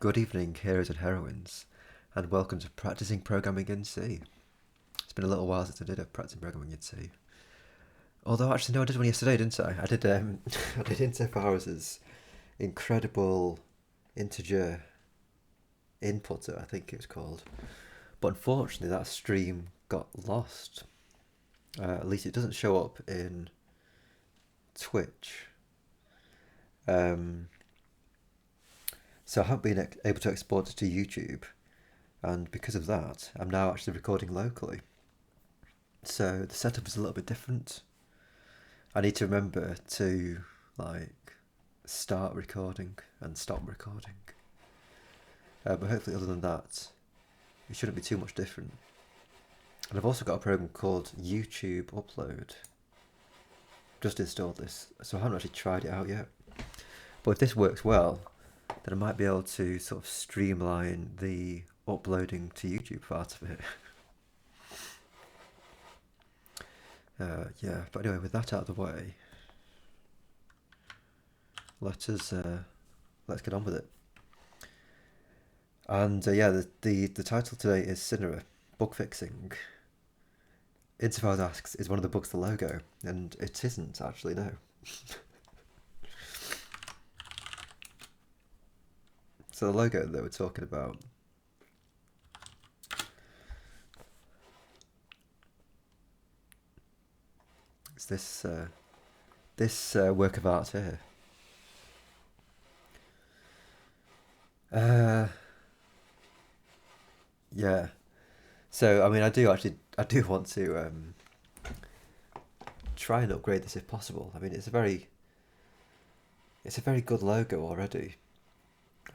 Good evening, heroes and heroines, and welcome to Practising Programming in C. It's been a little while since I did a Practising Programming in C. Although, actually, no, I did one yesterday, didn't I? I did, I did insofar incredible integer inputter, I think it was called. But unfortunately, that stream got lost. At least it doesn't show up in Twitch. So I haven't been able to export it to YouTube, and because of that, I'm now actually recording locally. So the setup is a little bit different. I need to remember to start recording and stop recording. But hopefully, other than that, it shouldn't be too much different. And I've also got a program called YouTube Upload. Just installed this, so I haven't actually tried it out yet. But if this works well, then I might be able to sort of streamline the uploading to YouTube part of it. Yeah, but anyway, with that out of the way, let's get on with it. And yeah, the title today is Cinera, Bugfixing. Insofar as asks, is one of the bugs the logo? And it isn't, actually, no. So the logo that we're talking about is this work of art here. Yeah. So I mean, I do want to try and upgrade this if possible. I mean, it's a very good logo already,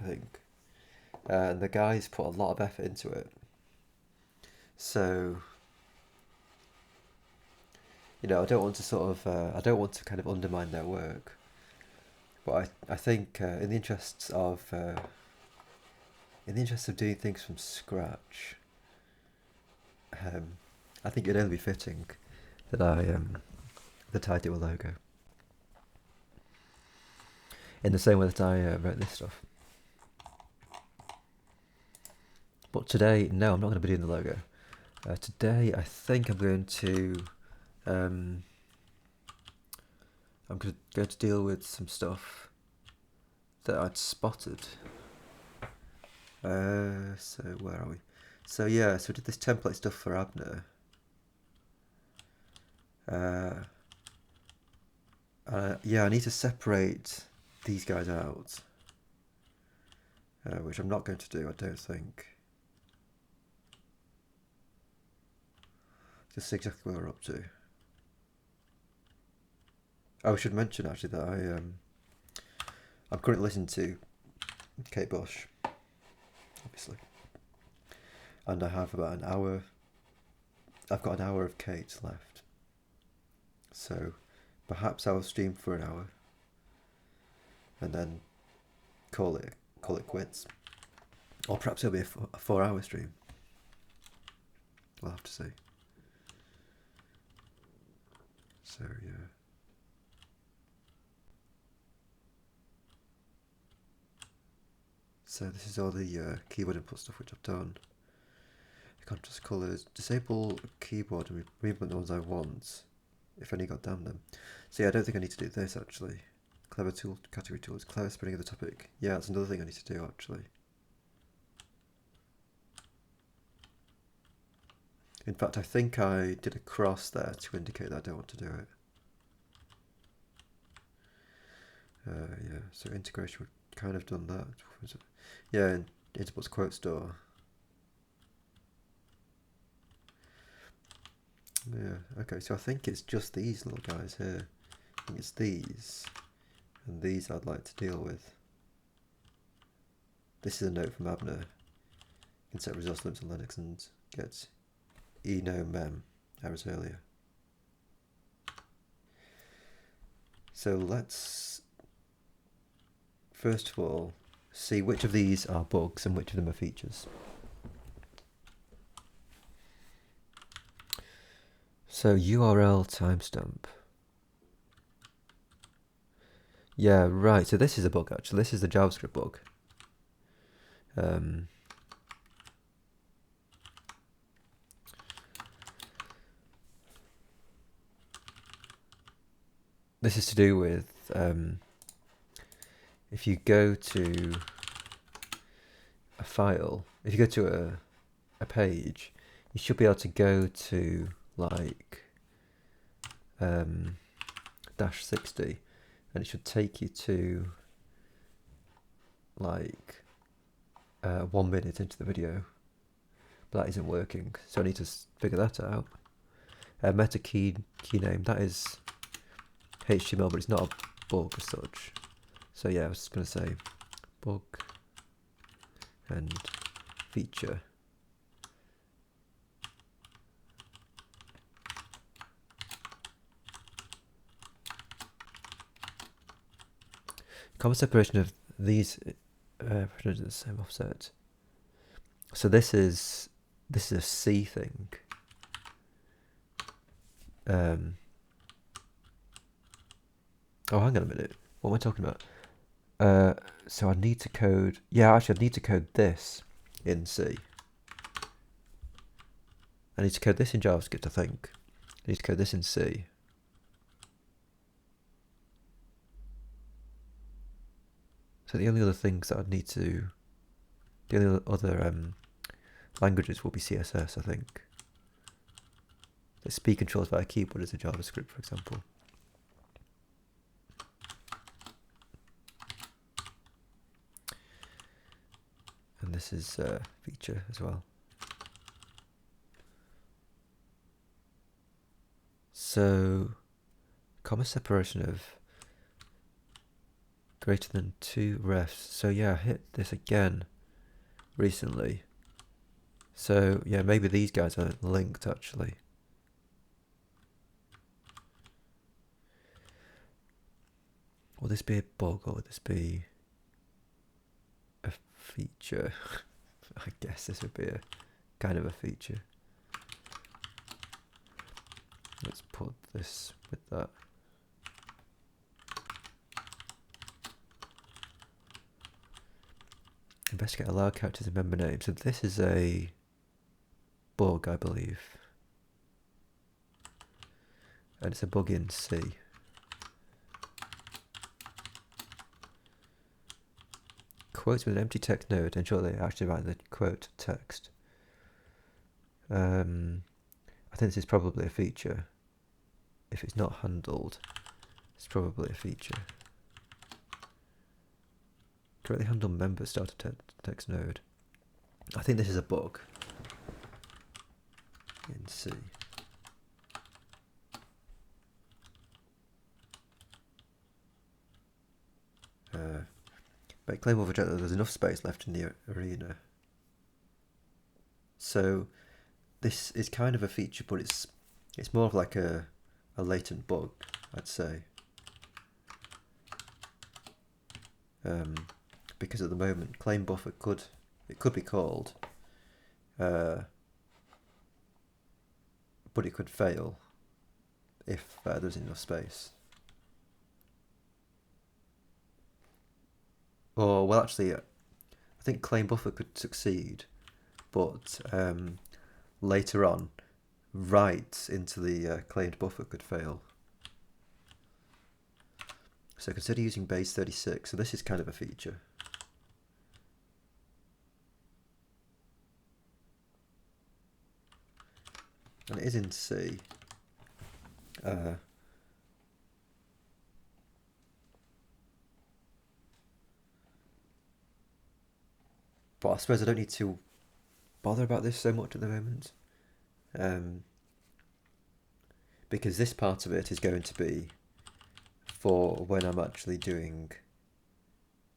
I think. And the guys put a lot of effort into it. So, I don't want to I don't want to kind of undermine their work. But I think in the interests of doing things from scratch, I think it'd only be fitting that I do a logo. In the same way that I wrote this stuff. But today, no, I'm not going to be doing the logo. Today, I think I'm going to deal with some stuff that I'd spotted. So where are we? So yeah, so we did this template stuff for Abner. Yeah, I need to separate these guys out, which I'm not going to do, I don't think. Just see exactly where we're up to. Oh, I should mention actually that I'm currently listening to Kate Bush, obviously, and I have about an hour. I've got an hour of Kate's left, so perhaps I'll stream for an hour, and then call it quits, or perhaps it'll be a 4-hour stream. We'll have to see. So yeah. So this is all the keyboard input stuff which I've done. Contrast colours, disable keyboard and re-implement the ones I want, if any, god damn them. So yeah, I don't think I need to do this actually. Clever tool, category tools, clever spreading of the topic. Yeah, that's another thing I need to do actually. In fact, I think I did a cross there to indicate that I don't want to do it. Yeah, so integration would kind of done that. Yeah, inputs quote store. Yeah, okay, so I think it's just these little guys here. I think it's these, and these I'd like to deal with. This is a note from Abner. You can set resource limits on Linux and get eno mem errors earlier. So let's first of all see which of these are bugs and which of them are features. So URL timestamp. Yeah, right. So this is a bug actually. This is the JavaScript bug. This is to do with if you go to a file, if you go to a page, you should be able to go to like -60, and it should take you to like 1 minute into the video, but that isn't working, so I need to figure that out. Meta key name, that is HTML, but it's not a bug as such. So yeah, I was going to say bug and feature. Common separation of these percentages the same offset. So this is a C thing. Oh, hang on a minute. What am I talking about? So I need to code. Yeah, actually, I need to code this in C. I need to code this in JavaScript, I think. I need to code this in C. So the only other things that I'd need to, the only other languages will be CSS, I think. The speed controls via keyboard is a JavaScript, for example. And this is a feature as well. So, comma separation of greater than 2 refs. So yeah, I hit this again recently. So yeah, maybe these guys are linked actually. Will this be a bug or will this be a feature? I guess this would be a kind of a feature. Let's put this with that. Investigate allowed characters and member names. So this is a bug, I believe. And it's a bug in C. Quotes with an empty text node, ensure they actually write the quote text. I think this is probably a feature. If it's not handled, it's probably a feature. Correctly handle member starter text node. I think this is a bug in C. But claim or reject that there's enough space left in the arena. So this is kind of a feature, but it's more of like a latent bug, I'd say. Because at the moment claim buffer could be called, but it could fail if there's enough space. Or well, actually, I think claim buffer could succeed, but later on, write into the claimed buffer could fail. So consider using base 36. So this is kind of a feature. And it is in C. But I suppose I don't need to bother about this so much at the moment. Because this part of it is going to be for when I'm actually doing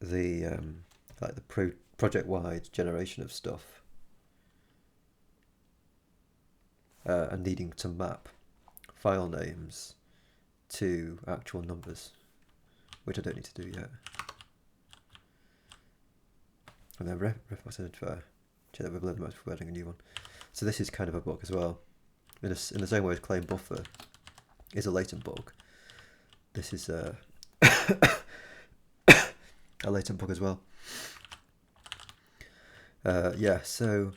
the like the project-wide generation of stuff, and needing to map file names to actual numbers, which I don't need to do yet. And then refbox identifier, check that we've learned much before adding a new one. So this is kind of a bug as well. In the same way as claim buffer is a latent bug, this is a latent bug as well. Yeah, so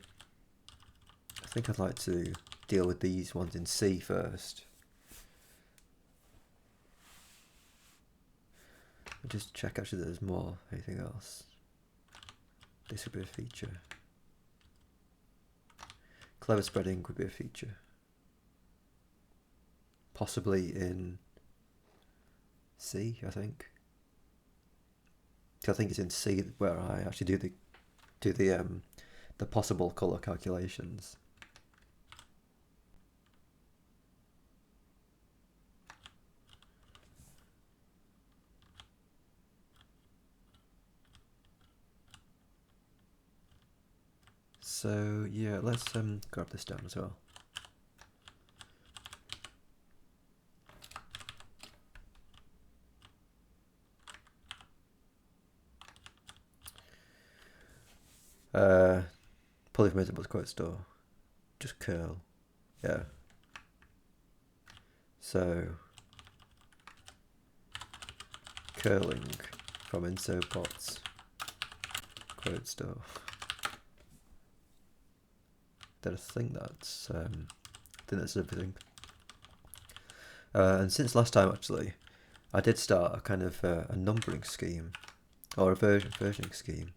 I think I'd like to deal with these ones in C first. I'll just check actually that there's more, anything else. This would be a feature. Clever spreading would be a feature. Possibly in C, I think. I think it's in C where I actually do the possible colour calculations. So yeah, let's grab this down as well. Polyformable quote store, just curl, yeah. So curling from insert bots quote store. Then I think that's everything. And since last time, actually, I did start a kind of a numbering scheme or a versioning scheme.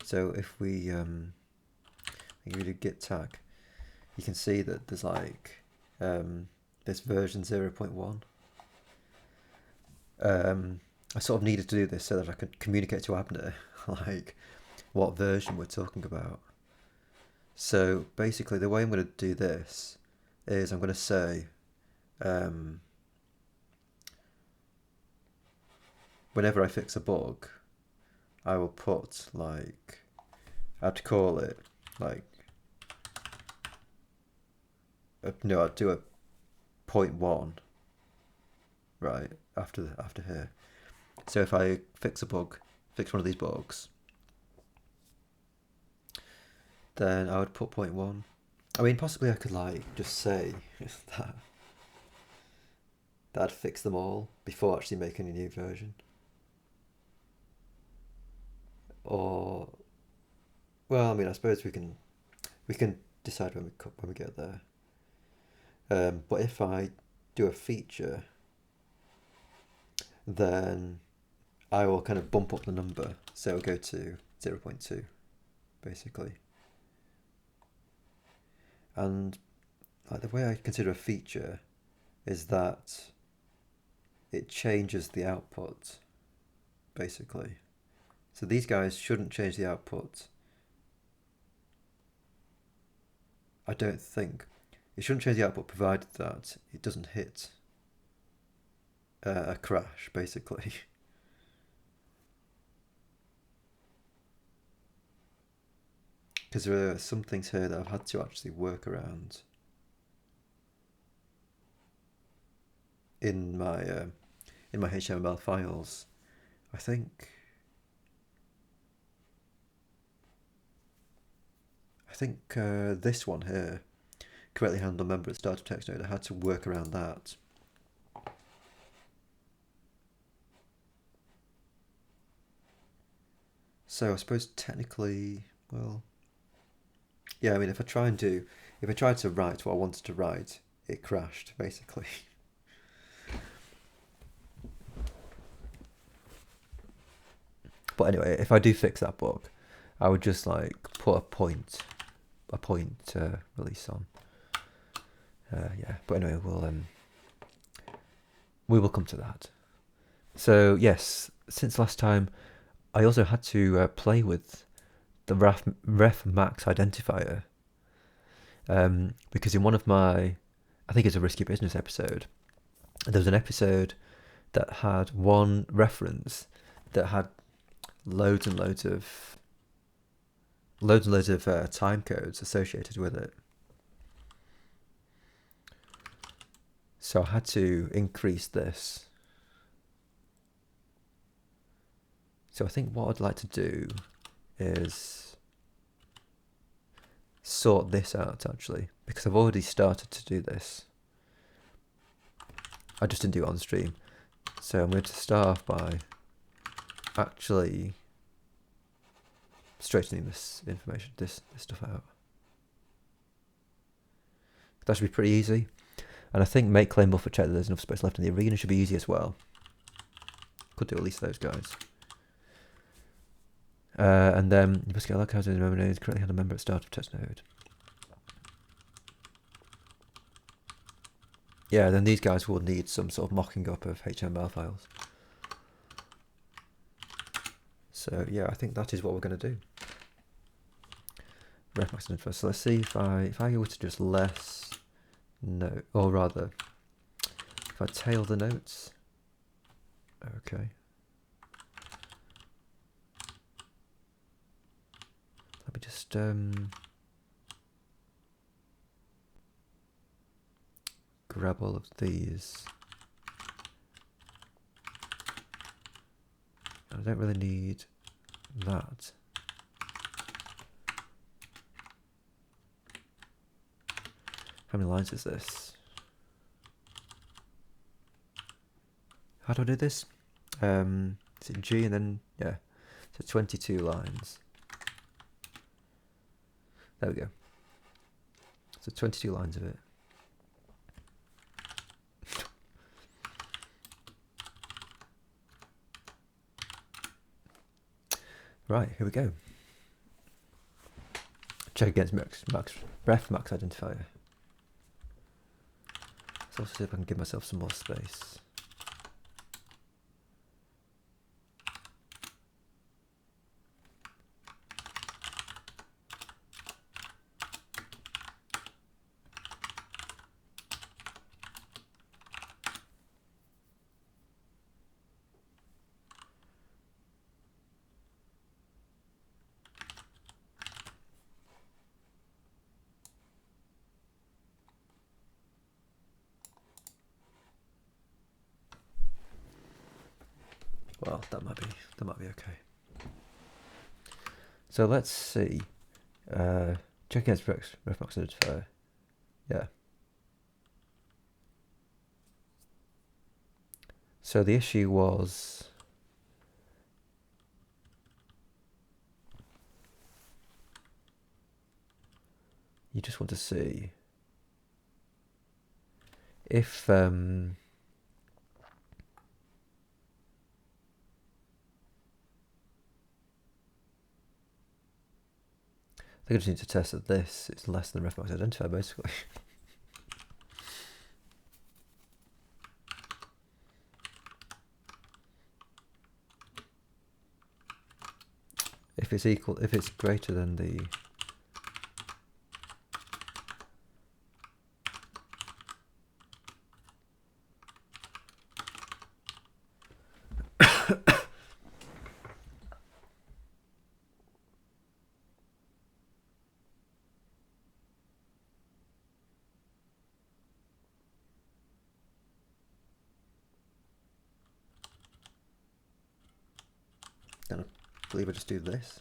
So if we do git tag, you can see that there's like this version 0.1. I sort of needed to do this so that I could communicate to Abner like what version we're talking about. So basically the way I'm going to do this is I'm going to say whenever I fix a bug, I will put like, I'd call it like, no, I'd do a 0.1 right after here. So if I fix one of these bugs, then I would put 0.1. I mean, possibly I could like just say that I'd fix them all before actually making a new version. Or, well, I mean, I suppose we can decide when we get there. But if I do a feature, then I will kind of bump up the number, so it'll go to 0.2, basically. And like the way I consider a feature is that it changes the output, basically. So these guys shouldn't change the output. I don't think. It shouldn't change the output provided that it doesn't hit a crash, basically. Because there are some things here that I've had to actually work around in my HTML files. I think this one here, correctly handle member at start of text node, I had to work around that. So I suppose technically, well, yeah, I mean, if I tried to write what I wanted to write, it crashed, basically. But anyway, if I do fix that bug, I would just like put a point release on. Yeah, but anyway, we will come to that. So yes, since last time, I also had to play with the ref max identifier because in one of my, I think it's a Risky Business episode, there was an episode that had one reference that had loads and loads of time codes associated with it. So I had to increase this. So I think what I'd like to do is sort this out, actually, because I've already started to do this. I just didn't do it on stream. So I'm going to start off by actually straightening this information, this stuff out. That should be pretty easy. And I think make claim buffer check that there's enough space left in the arena should be easy as well. Could do at least those guys. And then you must get allowed cards in the member node, currently had a member at start of test node. Yeah, then these guys will need some sort of mocking up of HTML files. So yeah, I think that is what we're going to do. Ref max identifier. So let's see if I go to just less note, or rather, if I tail the notes. Okay. Let me just grab all of these. I don't really need that. How many lines is this? How do I do this? Is it G and then, yeah, so 22 lines. There we go. So 22 lines of it. Right, here we go. Check against ref max identifier. Let's also see if I can give myself some more space. Well, that might be okay. So let's see. Check against ref max identifier. Yeah. So the issue was you just want to see if I just need to test that this is less than ref max identifier, basically. If it's greater than the then I believe I just do this.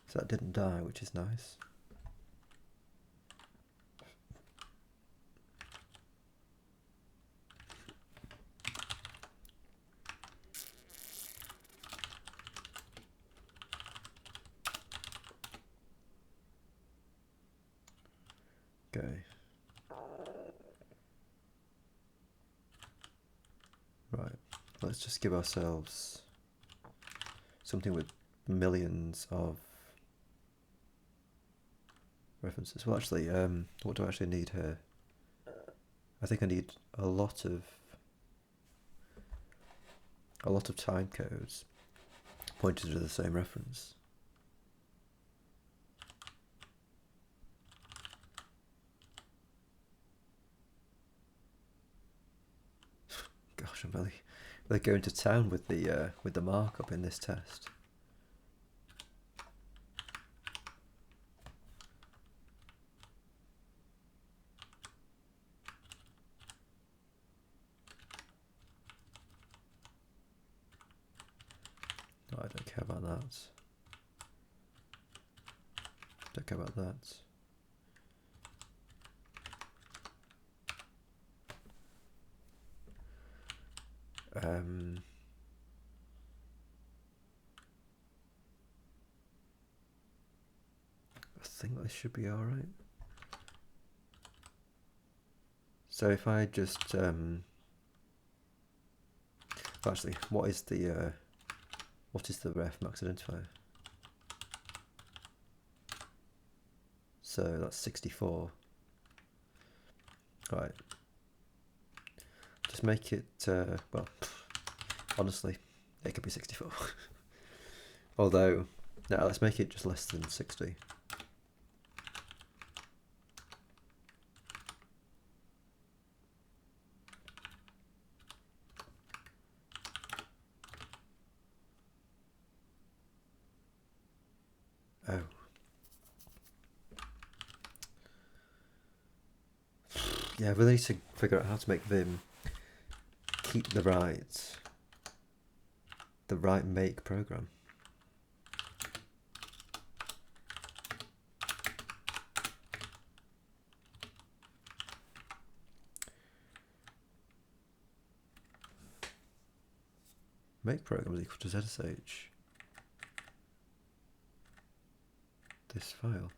So that didn't die, which is nice. Okay. Right, let's just give ourselves something with millions of references. Well, actually, what do I actually need here? I think I need a lot of time codes pointed to the same reference. Gosh, I'm really going to town with the markup in this test. No, I don't care about that. Don't care about that. I think this should be alright. So if I just actually, what is the ref max identifier? So that's 64. Right. Just make it well, honestly, it could be 64. Although, no, let's make it just less than 60. Oh. Yeah, I really need to figure out how to make Vim keep the right make program. Make program is equal to zsh. This file.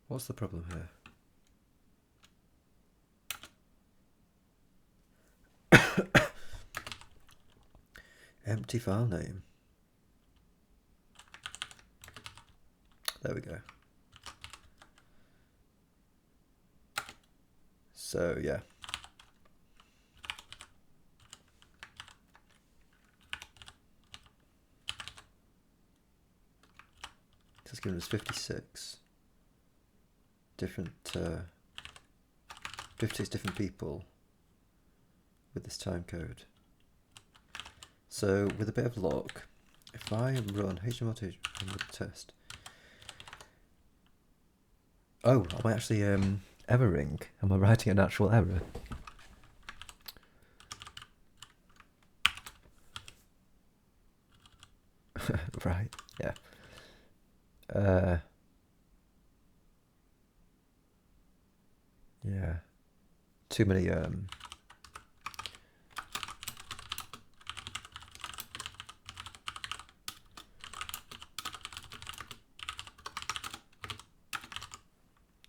What's the problem here? Empty file name. There we go. So yeah. It's given us 56 different 56 different people with this time code. So with a bit of luck, if I run HTML2 test, oh, am I actually erroring? Am I writing an actual error? Right, yeah. Yeah. Too many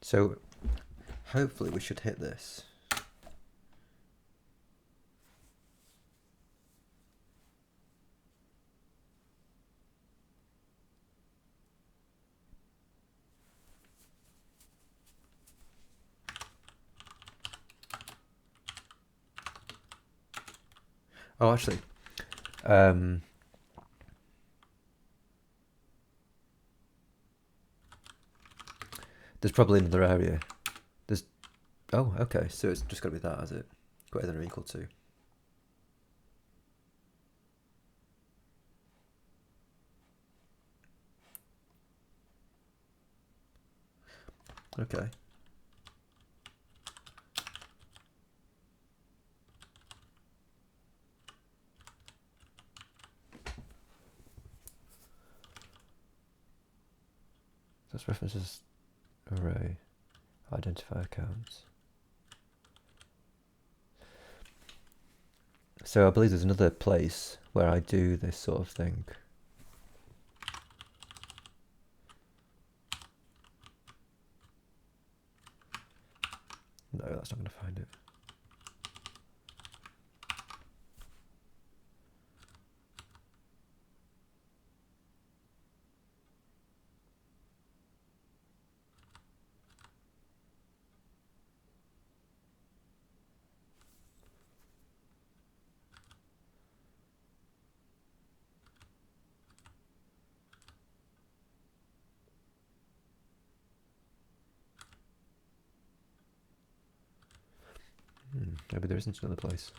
so hopefully we should hit this. Oh, actually, there's probably another area. There's, oh, okay, so it's just got to be that, has it? Greater than or equal to. Okay. This references array identifier counts. So I believe there's another place where I do this sort of thing. No, that's not going to find it. Maybe there isn't another place.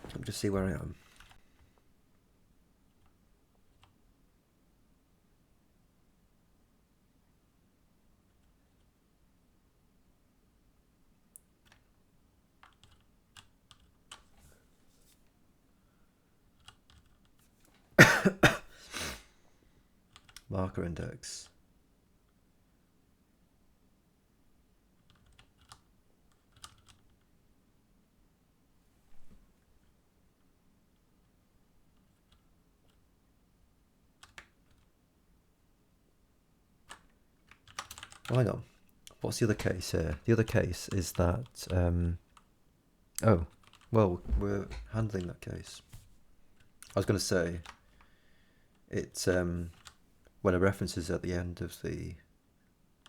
Let me just see where I am. marker index. Hang on. What's the other case here? The other case is that, oh, well, we're handling that case. I was going to say, it's when a reference is at the end of the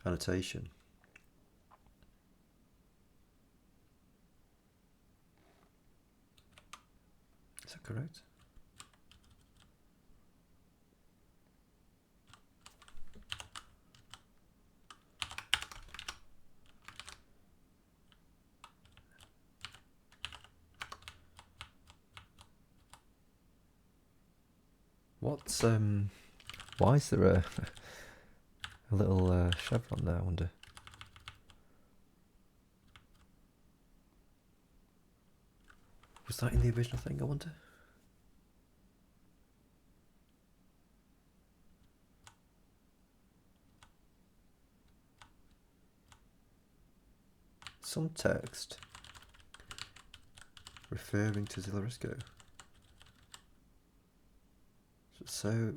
annotation. Is that correct? What's why is there a a little chevron there, I wonder? Was that in the original thing, I wonder? Some text referring to Zillarisco. So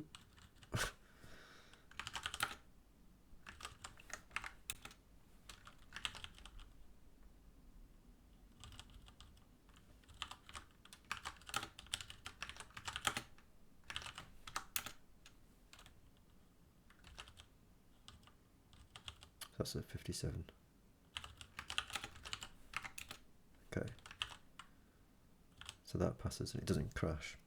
that's a 57. Okay. So that passes and it doesn't crash.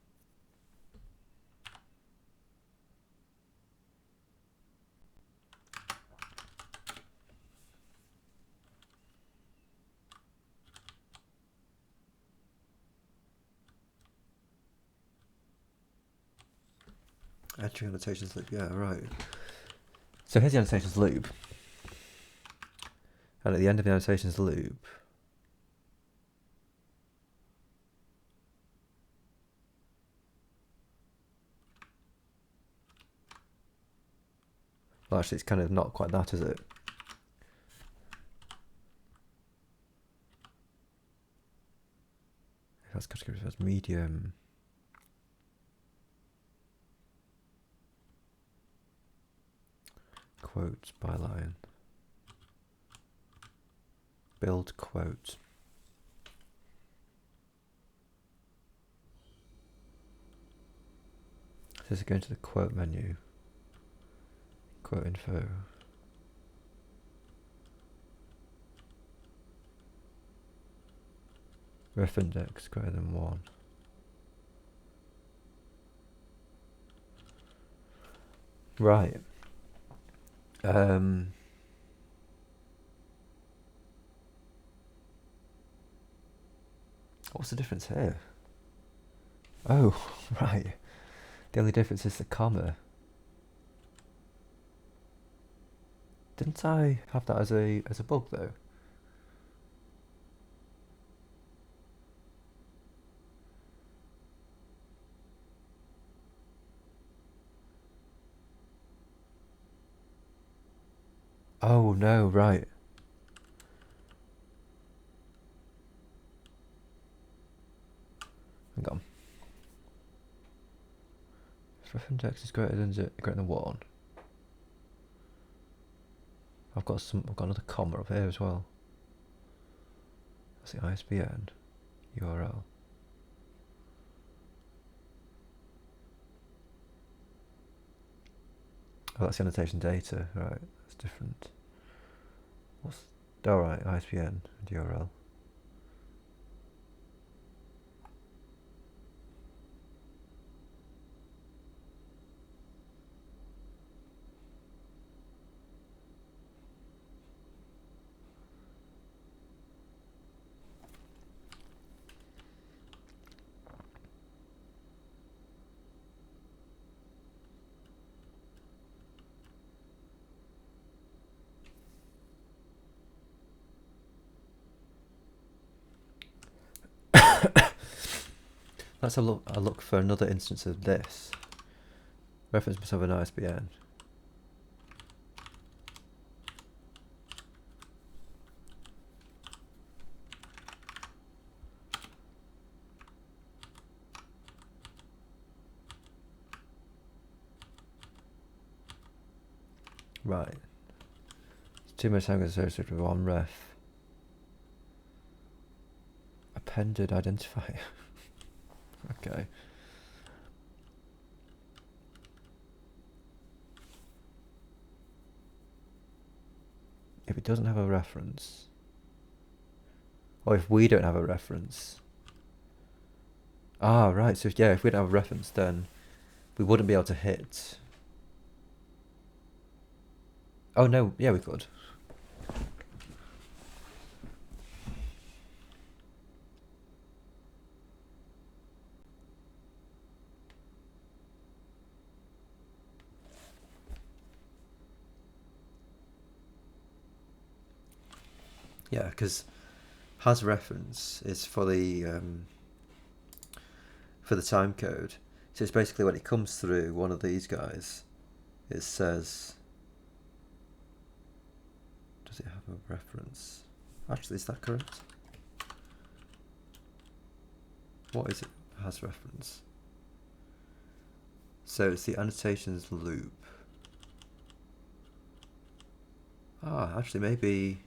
Entering annotations loop, yeah, right. So here's the annotations loop. And at the end of the annotations loop, well, actually, it's kind of not quite that, is it? That's category as medium. Quote byline. Build quote. So this is going to the quote menu. Quote info. Ref index greater than 1. Right. What's the difference here? Oh, right. The only difference is the comma. Didn't I have that as a bug though? Oh no, right. Hang on. If ref index is greater than 1. I've got another comma up here as well. That's the ISBN URL. Oh, that's the annotation data, right? That's different. Alright, ISBN and URL. Let's look for another instance of this. Reference must have an ISBN. Right. Too much time associated with one ref. Appended identifier. Okay. If it doesn't have a reference, or if we don't have a reference. Ah, right. So yeah, if we don't have a reference, then we wouldn't be able to hit. Oh no, yeah, we could. Yeah, because has reference is for the time code. So it's basically when it comes through one of these guys, it says, does it have a reference? Actually, is that correct? What is it? Has reference. So it's the annotations loop. Ah, actually maybe.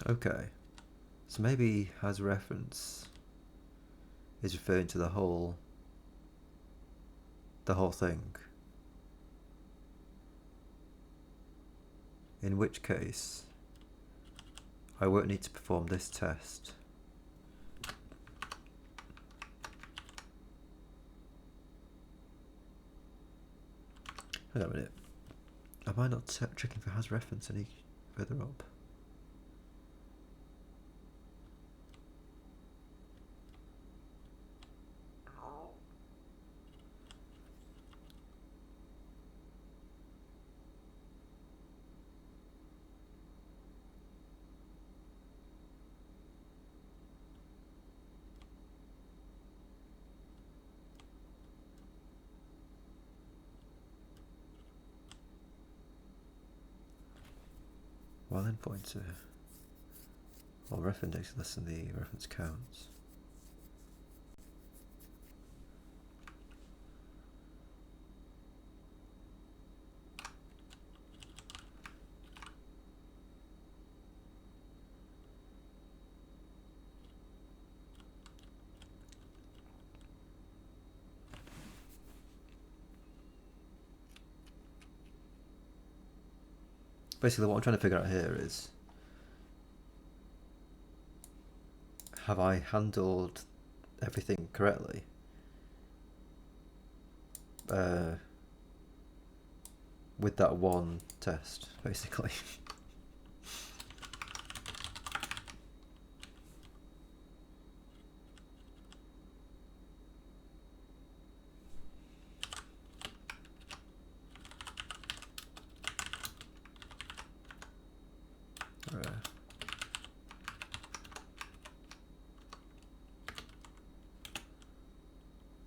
Okay. So maybe has reference is referring to the whole thing. In which case I won't need to perform this test. Hang on a minute. Am I not checking for has reference any further up? While in pointer, while ref index is less than the reference counts. Basically what I'm trying to figure out here is, have I handled everything correctly? With that one test, basically.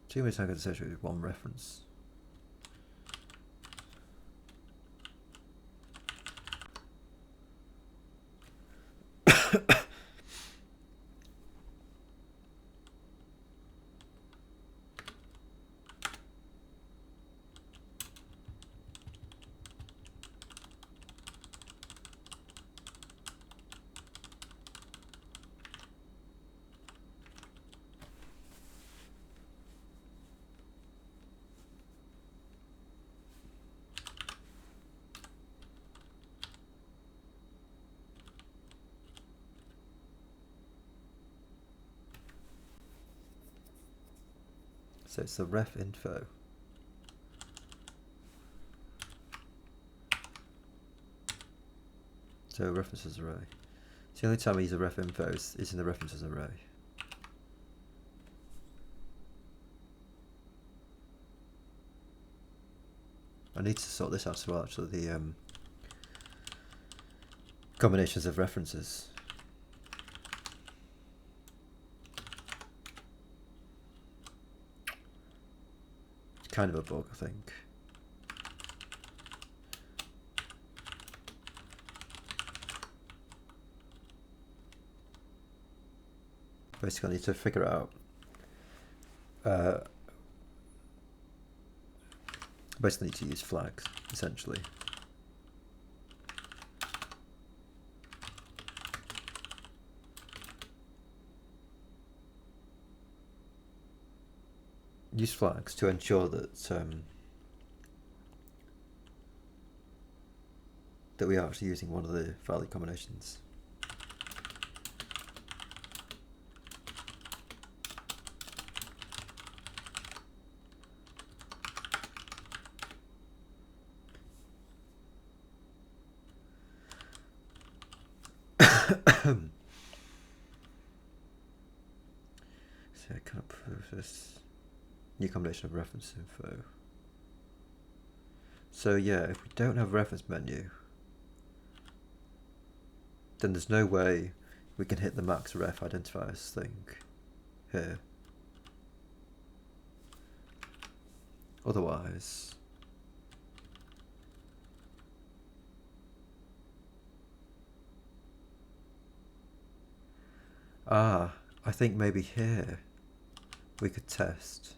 Too many times associated with one reference. So it's the ref info. So references array. So the only time I use a ref info is in the references array. I need to sort this out as well, actually. combinations of references. It's kind of a bug, I think. Basically, I need to figure out. Basically, need to use flags, essentially. Use flags to ensure that that we are actually using one of the value combinations. So I can't prove this. New combination of reference info. So yeah, if we don't have a reference menu, then there's no way we can hit the max ref identifiers thing here. Otherwise, I think maybe here we could test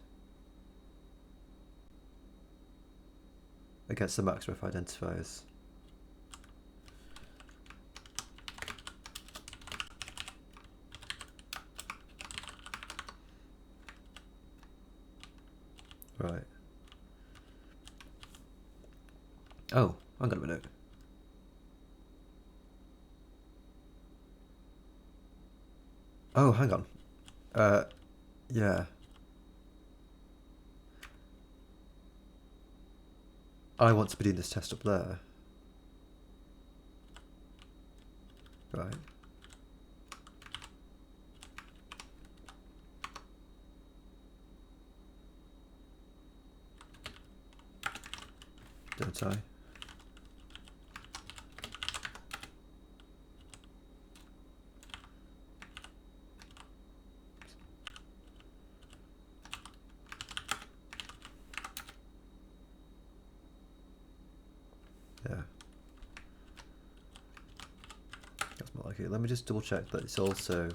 against the max ref identifiers. Right. Oh, hang on a minute. Oh, hang on. Yeah. I want to be doing this test up there. Right. Don't I? Yeah. That's more like it. Let me just double check that it's also...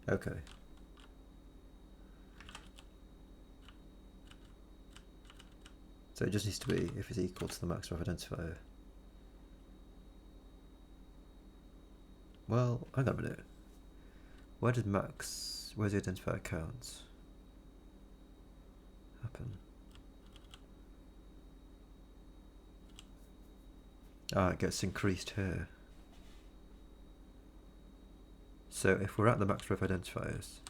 Okay. So it just needs to be if it's equal to the max ref identifier. Well, hang on a minute. Where's the identifier counts happen? It gets increased here. So if we're at the max ref identifiers,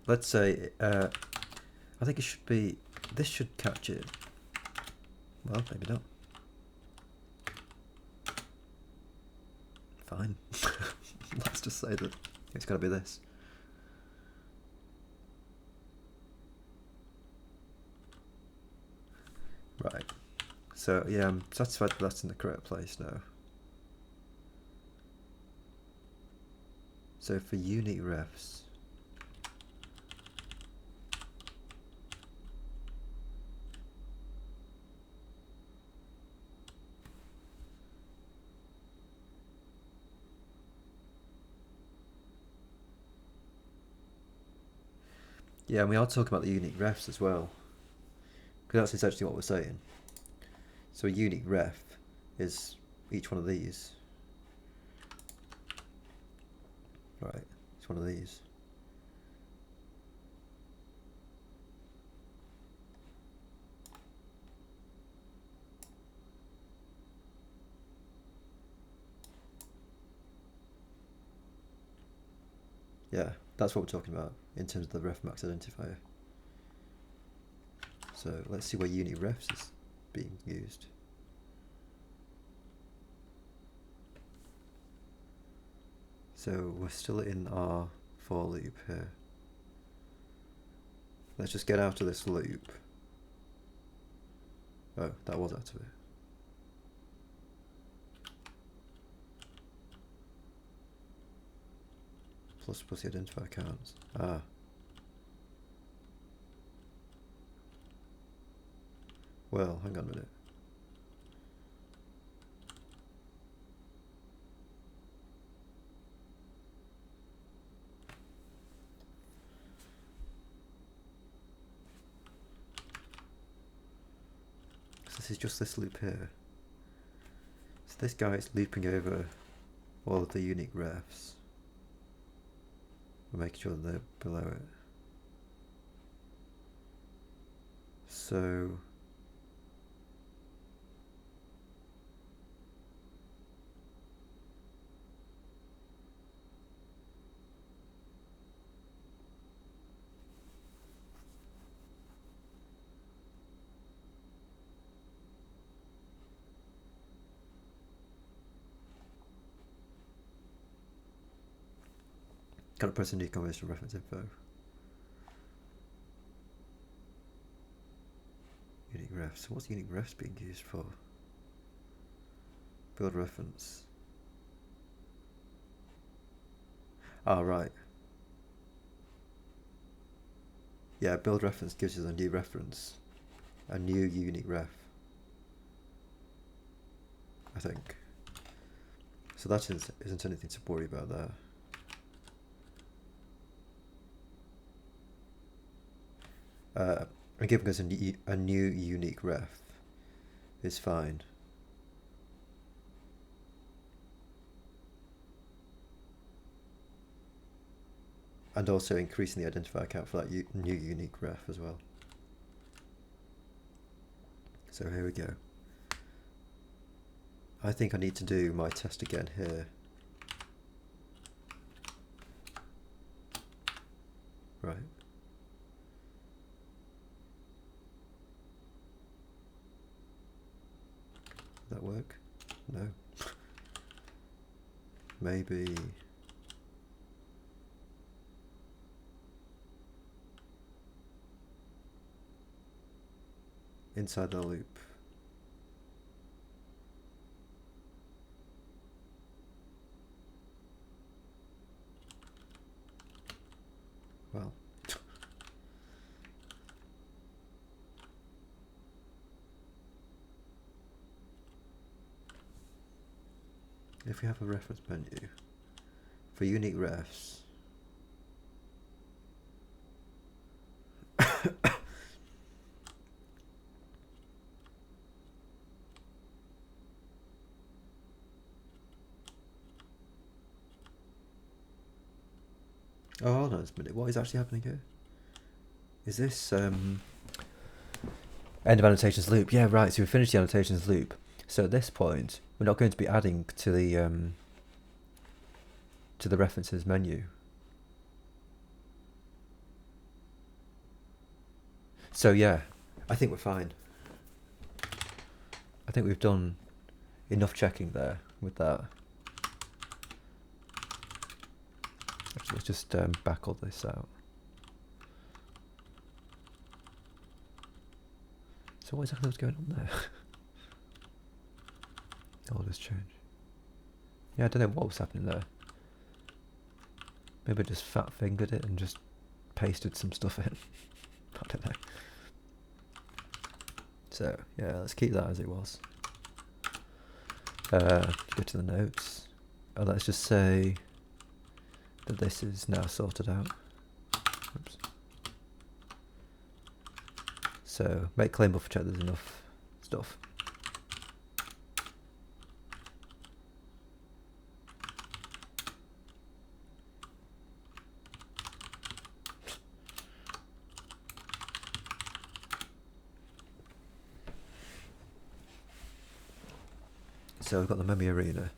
let's say, I think it should be, this should catch it. Well, maybe not. Fine. Let's just say that it's got to be this. Right. So yeah, I'm satisfied that that's in the correct place now. So for unique refs, yeah, and we are talking about the unique refs as well, because that's essentially what we're saying. So a unique ref is each one of these. Right, it's one of these. Yeah, that's what we're talking about in terms of the ref max identifier. So let's see where unique refs is being used. So we're still in our for loop here. Let's just get out of this loop. Oh, that was out of it. Plus the identifier counts. Ah. Well, hang on a minute. So this is just this loop here. So this guy is looping over all of the unique refs. We're making sure that they're below it. So can't press a new combination reference info. Unique refs. So what's unique refs being used for? Build reference. Ah, right. Yeah, build reference gives us a new reference, a new unique ref, I think. So that isn't anything to worry about there. And giving us a new unique ref is fine. And also increasing the identifier count for that new unique ref as well. So here we go. I think I need to do my test again here. Right. Did that work? No. Maybe. Inside the loop. Well. If we have a reference menu for unique refs, oh, hold on a minute. What is actually happening here? Is this end of annotations loop? Yeah, right. So we finished the annotations loop. So at this point, we're not going to be adding to the references menu. So yeah, I think we're fine. I think we've done enough checking there with that. Actually, let's just back all this out. So what exactly was going on there? All this change. Yeah, I don't know what was happening there. Maybe I just fat fingered it and just pasted some stuff in. I don't know. So yeah, let's keep that as it was. Go to the notes. And let's just say that this is now sorted out. Oops. So make claim buffer check there's enough stuff. So we've got the memory arena.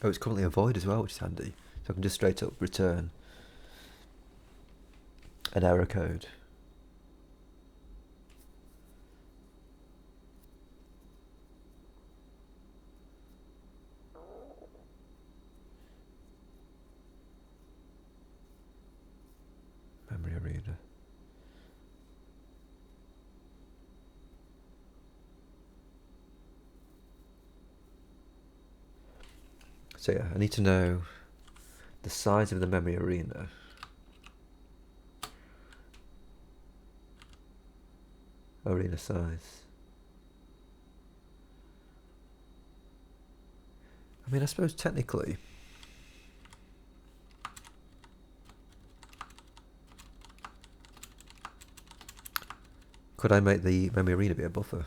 Oh, it's currently a void as well, which is handy. So I can just straight up return an error code. Memory arena. So yeah, I need to know the size of the memory arena. Arena size. I mean, I suppose technically could I make the memory arena be a buffer?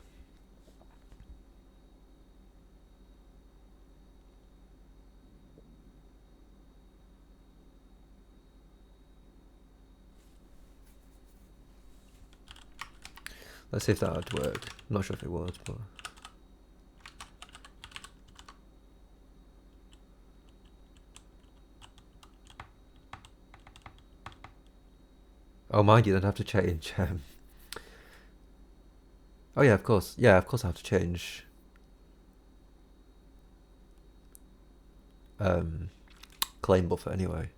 Let's see if that would work. I'm not sure if it would, but... Oh, mind you, then I have to change... Oh yeah, of course. Yeah, of course I have to change... claim buffer anyway.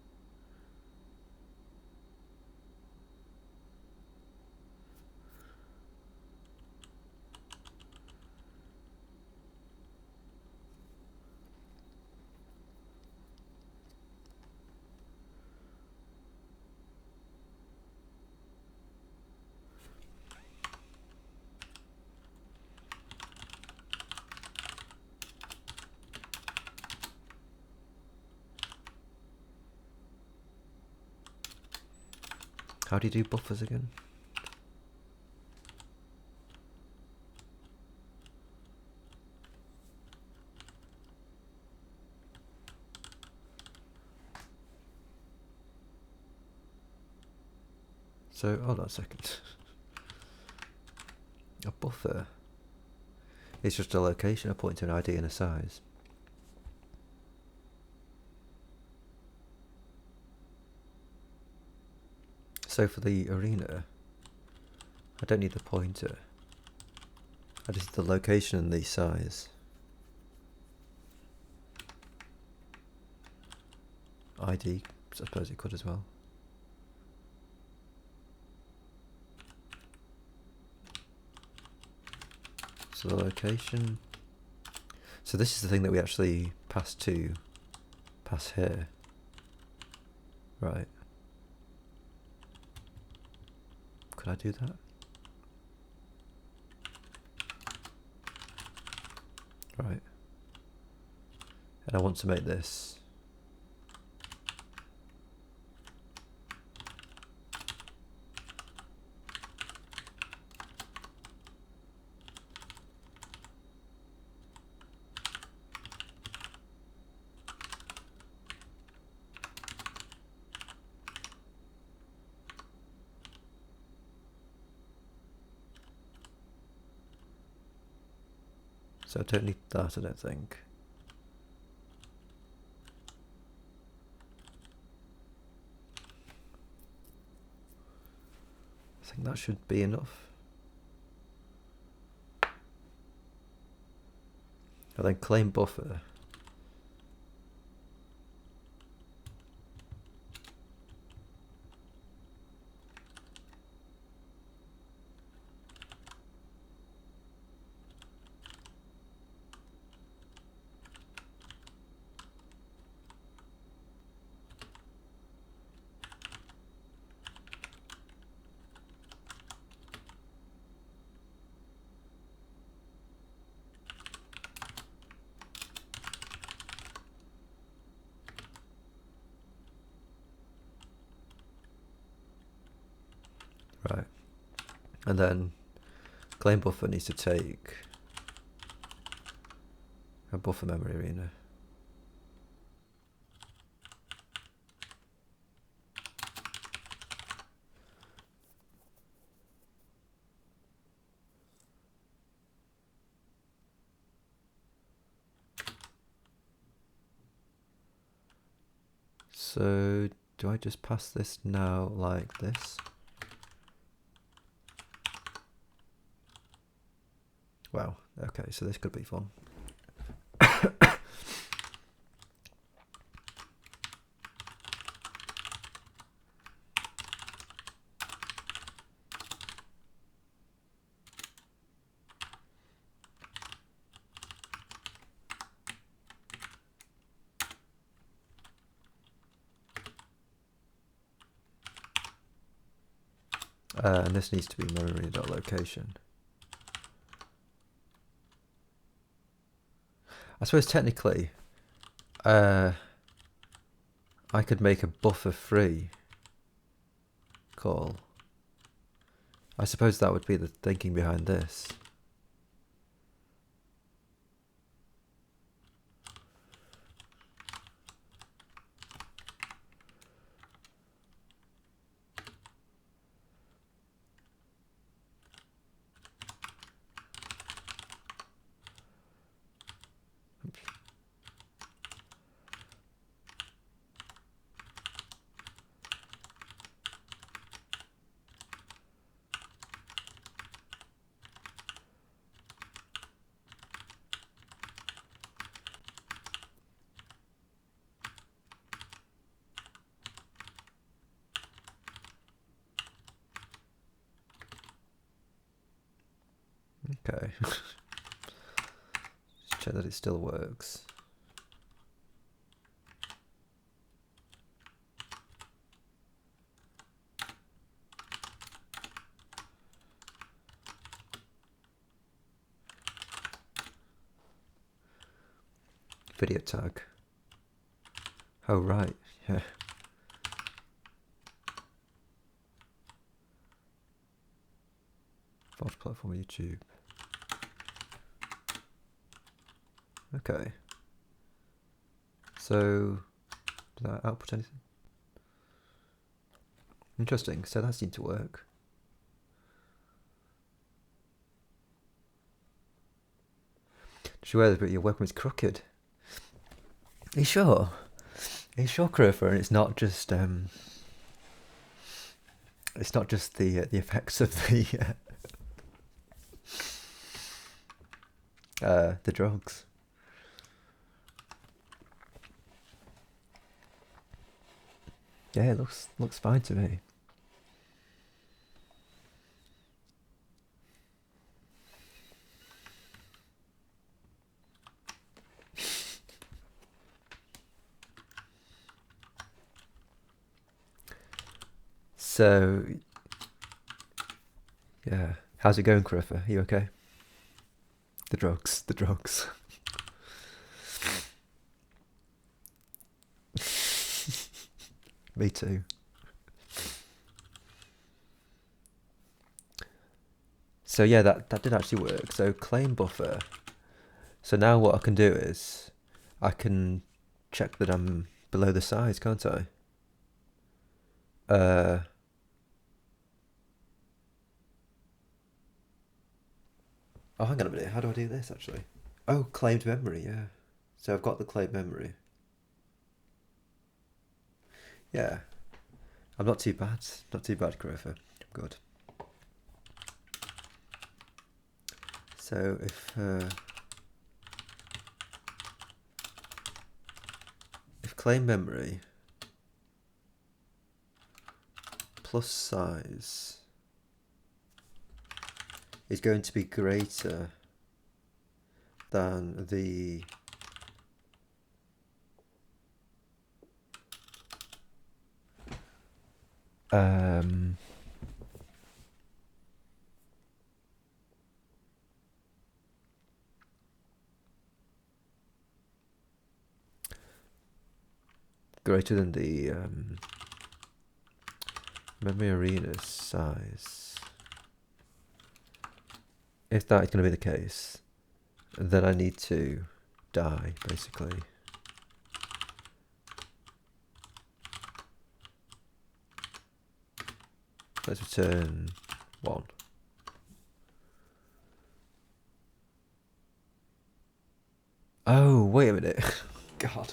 How do you do buffers again? So, hold on a second. A buffer is just a location, a point to an ID and a size. So for the arena, I don't need the pointer. I just need the location and the size. ID, I suppose it could as well. So the location. So this is the thing that we actually pass here. Right. Could I do that? Right. And I want to make this so I don't need that, I don't think. I think that should be enough. And then claim buffer. Right. And then claim buffer needs to take a buffer memory arena. So do I just pass this now like this? Wow, okay, so this could be fun. And this needs to be memory.location. I suppose technically, I could make a buffer free call. I suppose that would be the thinking behind this. Okay. Just check that it still works. Video tag. Oh right, yeah. Fourth platform YouTube. Okay. So, did that output anything? Interesting, so that seemed to work. Swear that your webcam is crooked. Are you sure? Are you sure, Christopher? And it's not just the effects of the drugs. Yeah, it looks fine to me. So, yeah, how's it going, Christopher? Are you okay? The drugs. Me too. So yeah, that did actually work. So claim buffer. So now what I can do is I can check that I'm below the size, can't I? Oh, hang on a minute. How do I do this actually? Oh, claimed memory, yeah. So I've got the claimed memory. Yeah. I'm not too bad. Not too bad, Christopher. I'm good. So if claim memory plus size is going to be greater than the memory arena size. If that is going to be the case, then I need to die, basically. Let's return 1. Oh, wait a minute. God.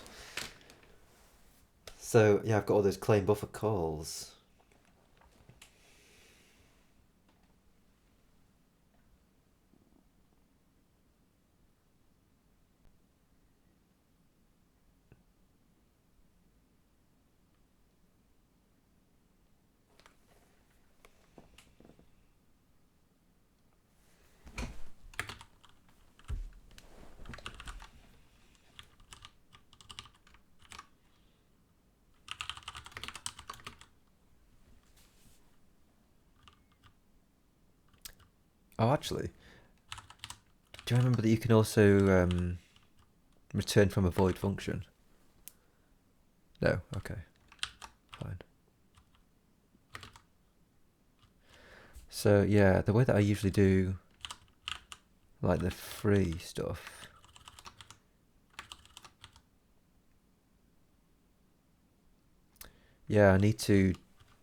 So yeah, I've got all those claim buffer calls. Oh, actually, do you remember that you can also return from a void function? No, okay, fine. So yeah, the way that I usually do like the free stuff, yeah, I need to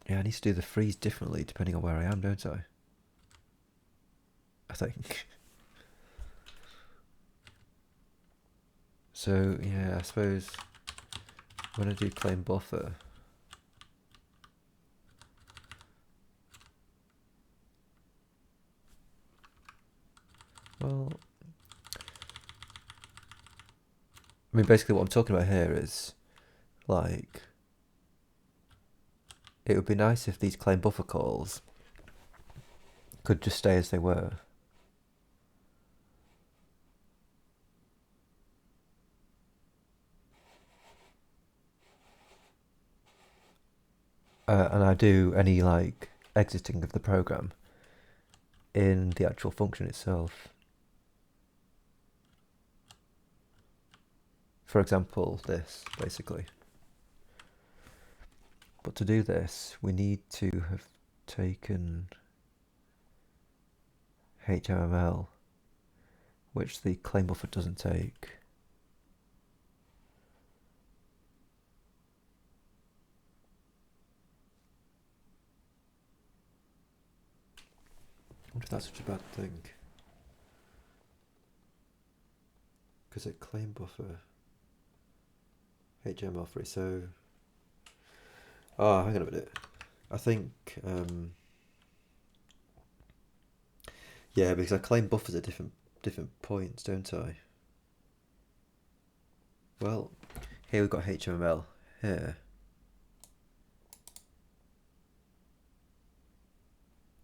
do the freeze differently depending on where I am, don't I? I think. So yeah, I suppose when I do claim buffer, well, I mean basically what I'm talking about here is like it would be nice if these claim buffer calls could just stay as they were. And I do any like exiting of the program in the actual function itself. For example, this basically. But to do this, we need to have taken HML, which the claim buffer doesn't take. I wonder if that's such a bad thing. Because it claim buffer HTML free, so hang on a minute. I think yeah, because I claim buffers at different points, don't I? Well, here we've got HTML here.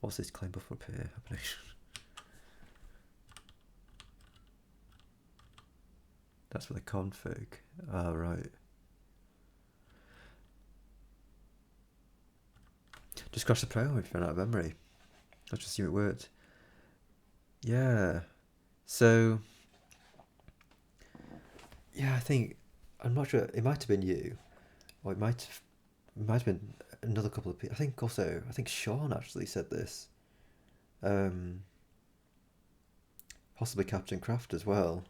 What's this claim buffer up here happening? That's for the config. Ah, right. Just crash the program if you ran out of memory. Let's just assume it worked. Yeah. So, yeah, I think, I'm not sure, it might have been you, or it might have been another couple of people. I think Sean actually said this. Possibly Captain Craft as well.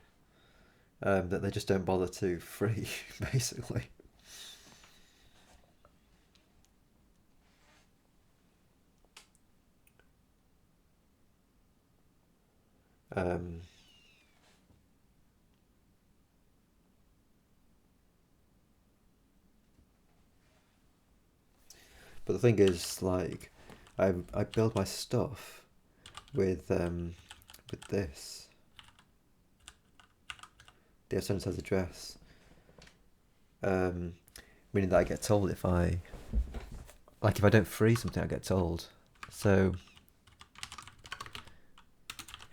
That they just don't bother to free, basically. Um, but the thing is, like, I build my stuff with this. The F7 says address. Meaning that I get told if I don't free something, I get told. So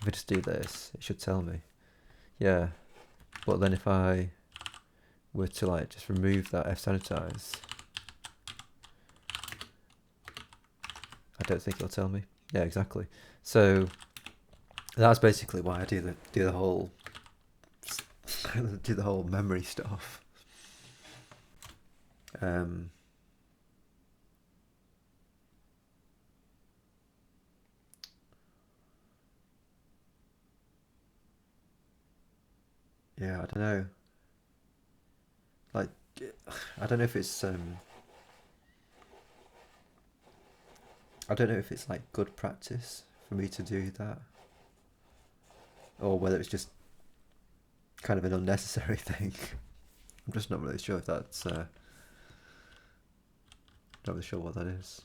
if I just do this, it should tell me. Yeah. But then if I were to like just remove that F-sanitize, I don't think it'll tell me. Yeah, exactly. So that's basically why I do the whole do the whole memory stuff. Yeah, I don't know. Like, I don't know if it's I don't know if it's like good practice for me to do that, or whether it's just kind of an unnecessary thing. I'm just not really sure if that's Not really sure what that is.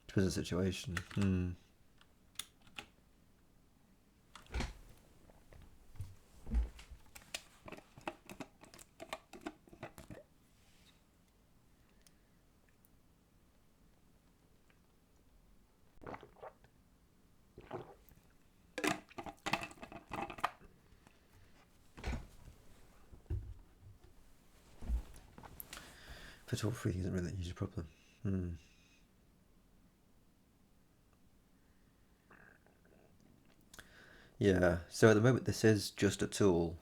Depends on the situation. Photo freezing isn't really a huge problem. Yeah, so at the moment this is just a tool.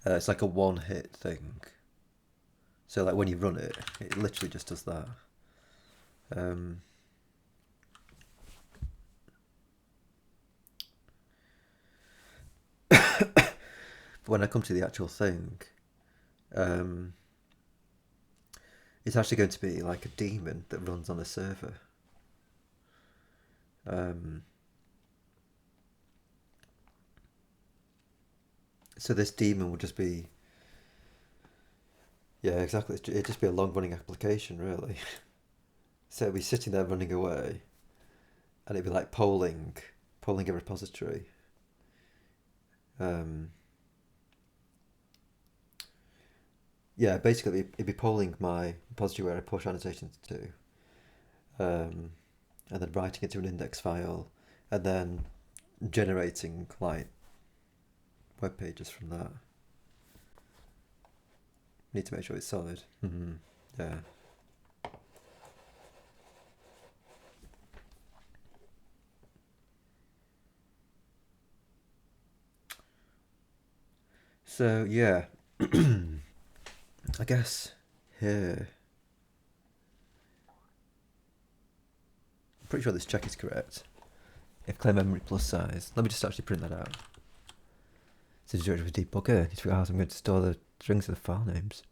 It's like a one-hit thing. So like when you run it, it literally just does that. But when I come to the actual thing, it's actually going to be like a daemon that runs on a server. So this daemon would just be, yeah, exactly. It'd just be a long-running application, really. So it'd be sitting there running away, and it'd be like polling a repository. Yeah, basically it'd be polling my repository where I push annotations to, and then writing it to an index file, and then generating like web pages from that. Need to make sure it's solid. Yeah. So yeah, I guess here, I'm pretty sure this check is correct. If clear memory plus size, let me just actually print that out. So directory with debugger, need to figure out how I'm going to store the strings of the file names.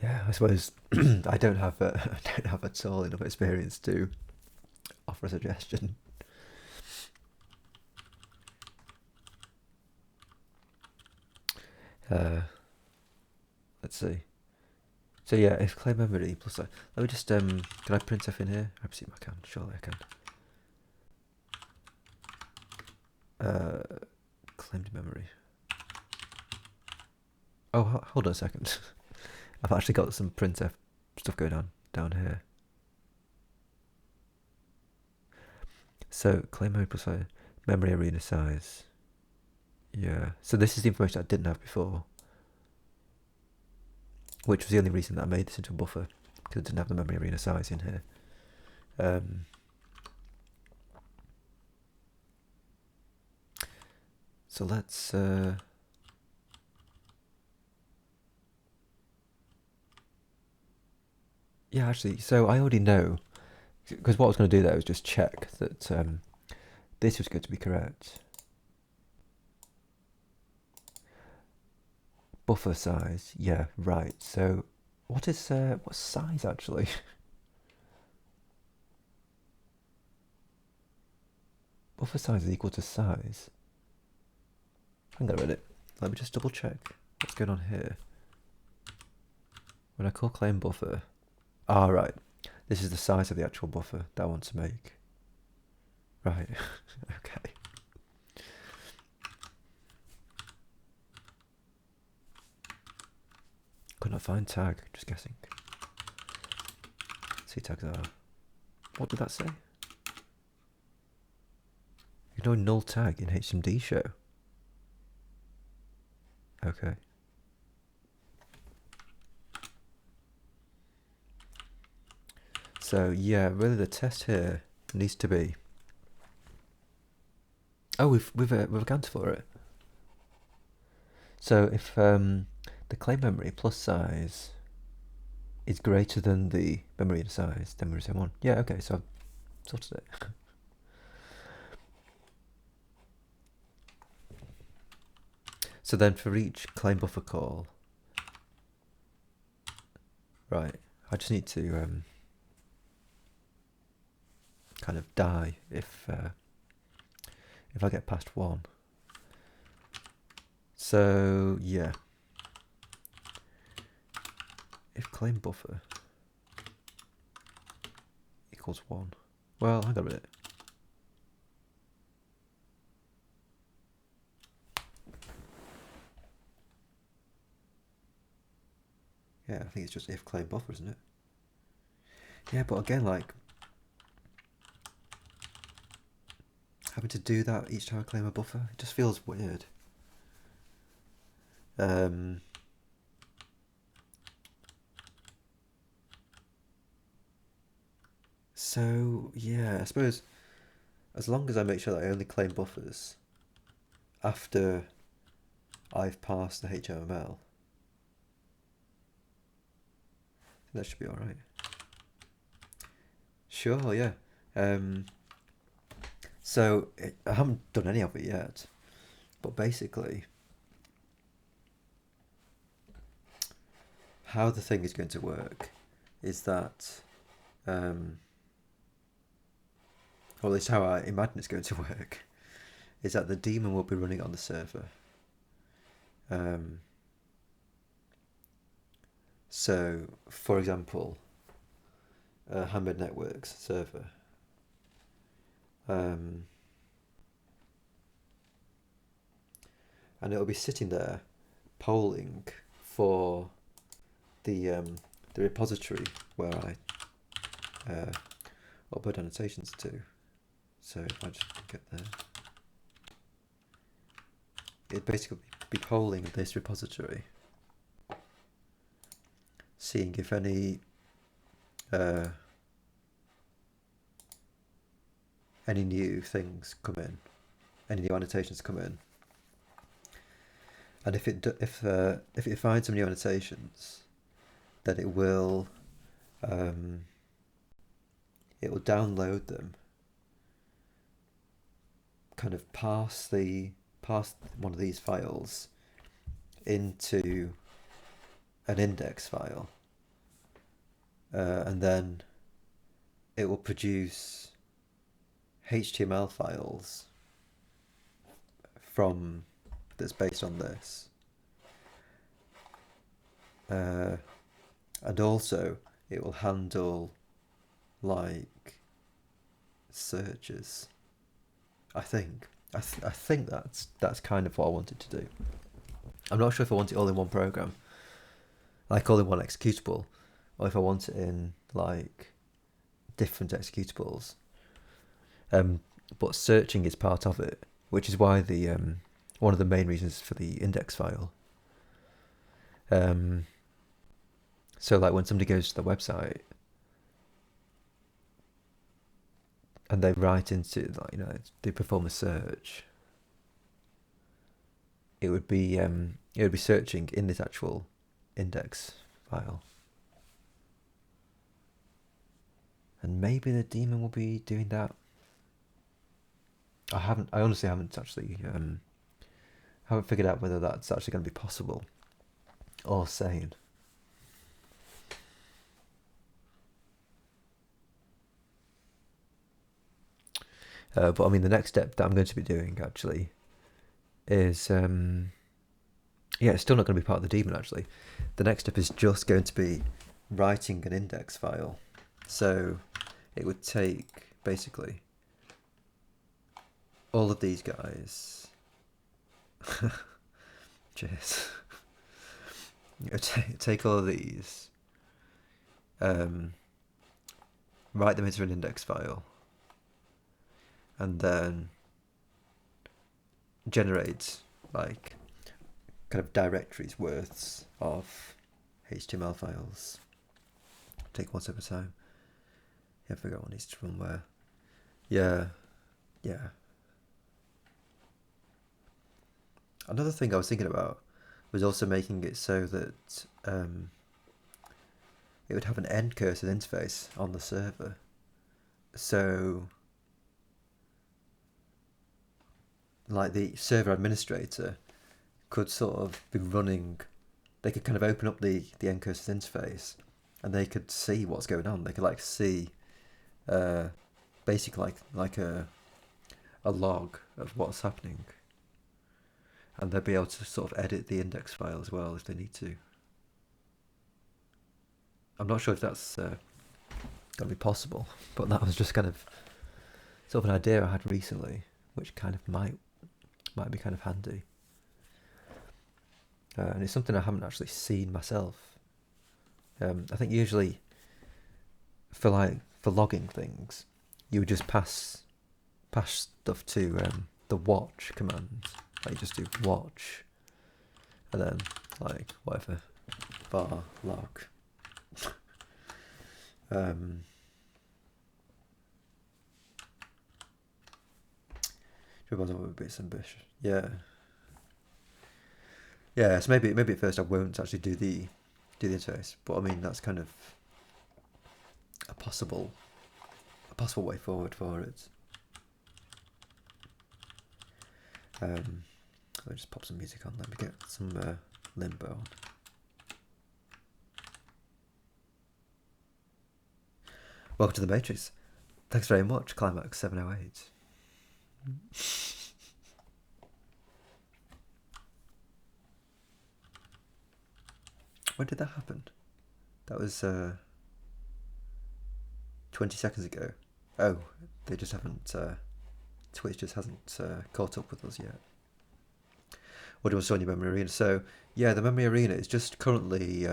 Yeah, I suppose I don't have at all enough experience to offer a suggestion. Let's see. So yeah, if clear memory plus, let me just can I print stuff in here? I presume I can. Surely I can. Claimed memory. Oh, hold on a second. I've actually got some printf stuff going on down here. So claim memory plus memory arena size. Yeah. So this is the information I didn't have before, which was the only reason that I made this into a buffer, because it didn't have the memory arena size in here. So let's yeah, actually, so I already know, because what I was going to do there was just check that this was going to be correct. Buffer size, yeah, right. So what is what's size actually? Buffer size is equal to size. Hang on a minute. Let me just double check what's going on here. When I call claim buffer, right. This is the size of the actual buffer that I want to make. Right. Okay. Could not find tag. Just guessing. C tags are. What did that say? Ignore null tag in HMD show. Okay. So yeah, really the test here needs to be. Oh, we've accounted for it. So if the claim memory plus size is greater than the memory size, then we're saying 1. Yeah, okay, so I've sorted it. So then for each claim buffer call, right, I just need to kind of die if I get past 1. So yeah, if claim buffer equals 1, well, hang on a minute. Yeah, I think it's just if claim buffer, isn't it? Yeah, but again, like, having to do that each time I claim a buffer, it just feels weird. So yeah, I suppose as long as I make sure that I only claim buffers after I've passed the HMML, that should be all right. Sure, yeah. So I haven't done any of it yet, but basically, how the thing is going to work is that, or at least how I imagine it's going to work, is that the daemon will be running on the server. So, for example, Handmade Networks server. And it'll be sitting there polling for the repository where I upload annotations to. So if I just get there, it'd basically be polling this repository, seeing if any new things come in, any new annotations come in, and if it finds some new annotations, then it will download them, kind of pass one of these files into an index file, and then it will produce HTML files that's based on this, and also it will handle like searches. I think that's kind of what I wanted to do. I'm not sure if I want it all in one program, like all in one executable, or if I want it in like different executables. But searching is part of it, which is why the one of the main reasons for the index file. So like when somebody goes to the website and they write into, like, they perform a search, it would be searching in this actual index file. And maybe the daemon will be doing that. I honestly haven't actually haven't figured out whether that's actually going to be possible or sane. But I mean, the next step that I'm going to be doing actually is, it's still not going to be part of the daemon actually. The next step is just going to be writing an index file. So it would take basically all of these guys. Cheers. Take all of these, write them into an index file, and then generate like kind of directories worths of HTML files. Take one step at a time. Yeah, figure out what needs to run where. Yeah, yeah. Another thing I was thinking about was also making it so that it would have an end cursor interface on the server. So, like the server administrator could sort of be running, they could kind of open up the end cursor interface and they could see what's going on. They could like see basically like a log of what's happening. And they'll be able to sort of edit the index file as well if they need to. I'm not sure if that's going to be possible, but that was just kind of sort of an idea I had recently, which kind of might be kind of handy. And it's something I haven't actually seen myself. I think usually for logging things, you would just pass stuff to the watch command. Like you just do watch, and then like whatever var log. Would be bits ambitious. Yeah. Yeah, so maybe at first I won't actually do the interface, but I mean that's kind of a possible way forward for it. Let me just pop some music on. Let me get some limbo on. Welcome to the Matrix. Thanks very much, Climax 708. When did that happen? That was 20 seconds ago. Oh, they just haven't. Twitch just hasn't caught up with us yet. What do you want to say on your memory arena? So yeah, the memory arena is just currently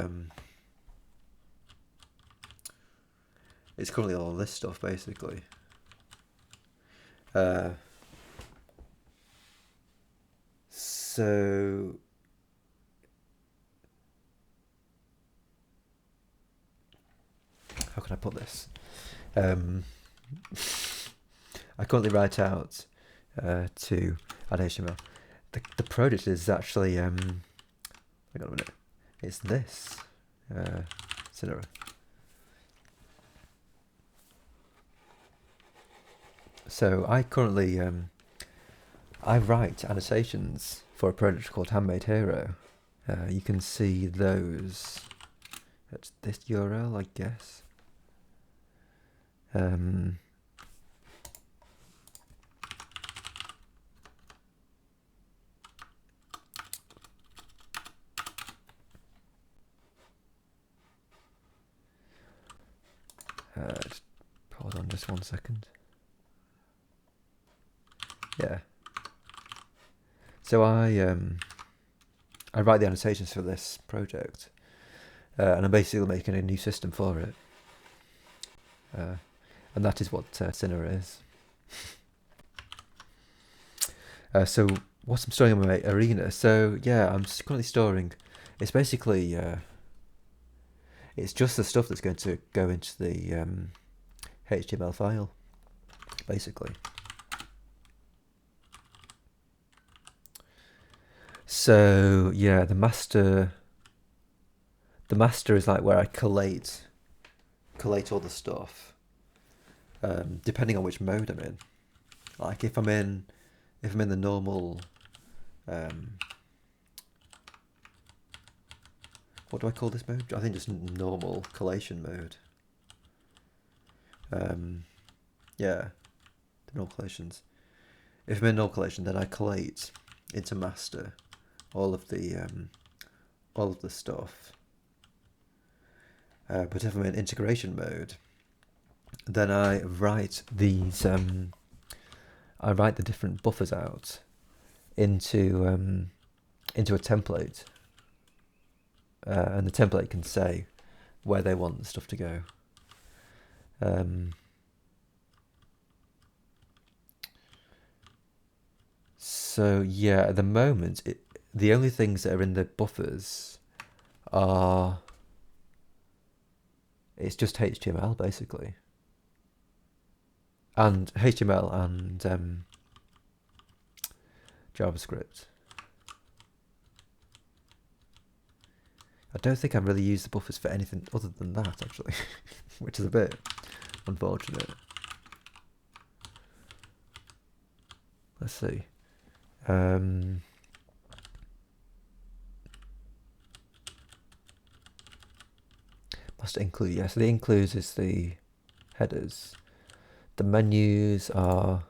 it's currently all this stuff basically. So how can I put this? I currently write out to add HTML. The project is actually hang on a minute. It's this Cinera. So I currently I write annotations for a project called Handmade Hero. You can see those at this URL, I guess. Hold on just 1 second. Yeah. So I write the annotations for this project, and I'm basically making a new system for it, and that is what Cinera is. So what I'm storing on my arena. So yeah, I'm currently storing. It's basically it's just the stuff that's going to go into the HTML file, basically. So yeah, the master is like where I collate all the stuff, depending on which mode I'm in. Like if I'm in the normal, what do I call this mode? I think just normal collation mode. Yeah, the normal collations. If I'm in normal collation, then I collate into master all of the stuff. But if I'm in integration mode, then I write these. I write the different buffers out into a template, and the template can say where they want the stuff to go. So yeah, at the moment, the only things that are in the buffers are, it's just HTML basically. and HTML and JavaScript. I don't think I've really used the buffers for anything other than that, actually, which is a bit unfortunate. Let's see. Must include, yeah, so the includes is the headers. The menus are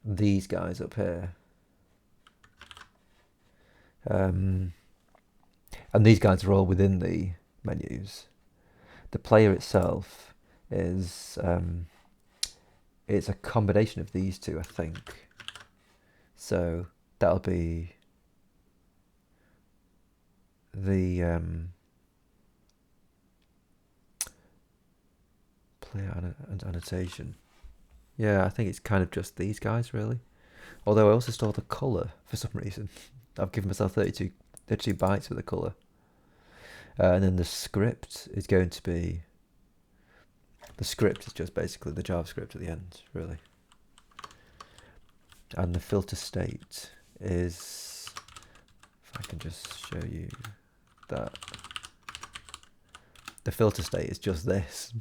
these guys up here. And these guys are all within the menus. The player itself is it's a combination of these two, I think. So that'll be the player and annotation. Yeah, I think it's kind of just these guys, really. Although I also store the colour for some reason. I've given myself 32 bytes for the colour. And then the script is going to be... The script is just basically the JavaScript at the end, really. And the filter state is... If I can just show you that. The filter state is just this.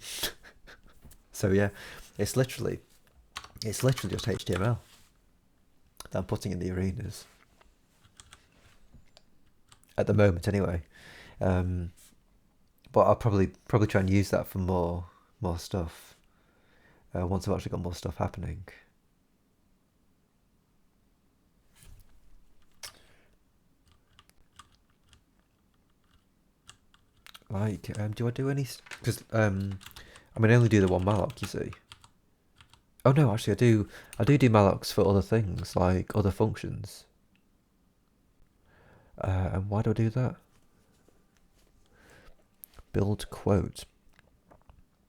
So yeah, it's literally just HTML that I'm putting in the arenas. At the moment, anyway. But I'll probably try and use that for more stuff once I've actually got more stuff happening. Like, do I do any? Because I mean, I only do the one malloc, you see. Oh no, actually, I do mallocs for other things, like other functions. And why do I do that? Build quote.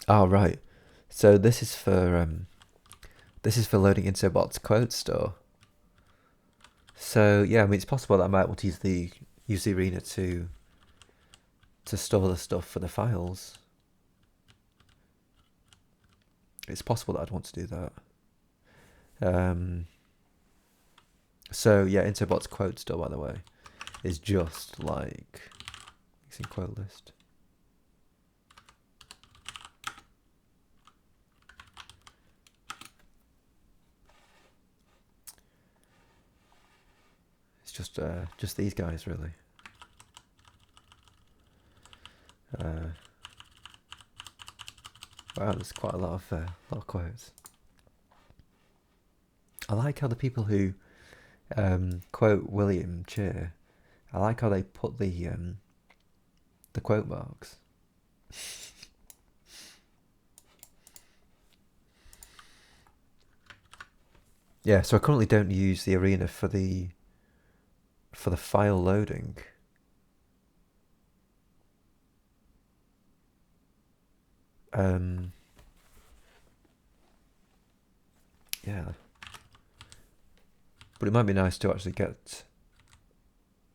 Oh right. So this is for loading into Bot's quote store. So yeah, I mean it's possible that I might want to use the arena to store the stuff for the files. It's possible that I'd want to do that. So yeah, Interbot's quote store, by the way, is just like using quote list. It's just these guys, really. Wow, there's quite a lot of quotes. I like how the people who quote William Cheer, I like how they put the quote marks. Yeah, so I currently don't use the arena for the file loading. Yeah, but it might be nice to actually get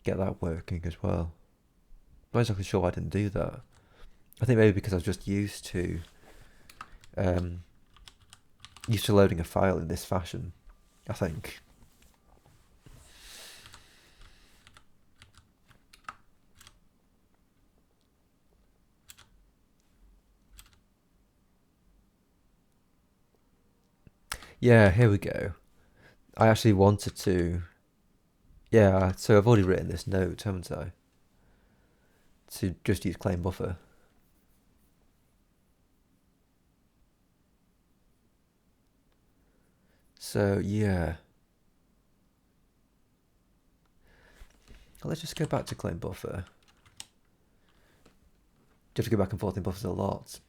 that working as well. I'm not exactly sure why I didn't do that. I think maybe because I was just used to loading a file in this fashion, I think. Yeah, here we go. I actually wanted to... Yeah, so I've already written this note, haven't I? To just use claim buffer. So, yeah. Let's just go back to claim buffer. You have to go back and forth in buffers a lot.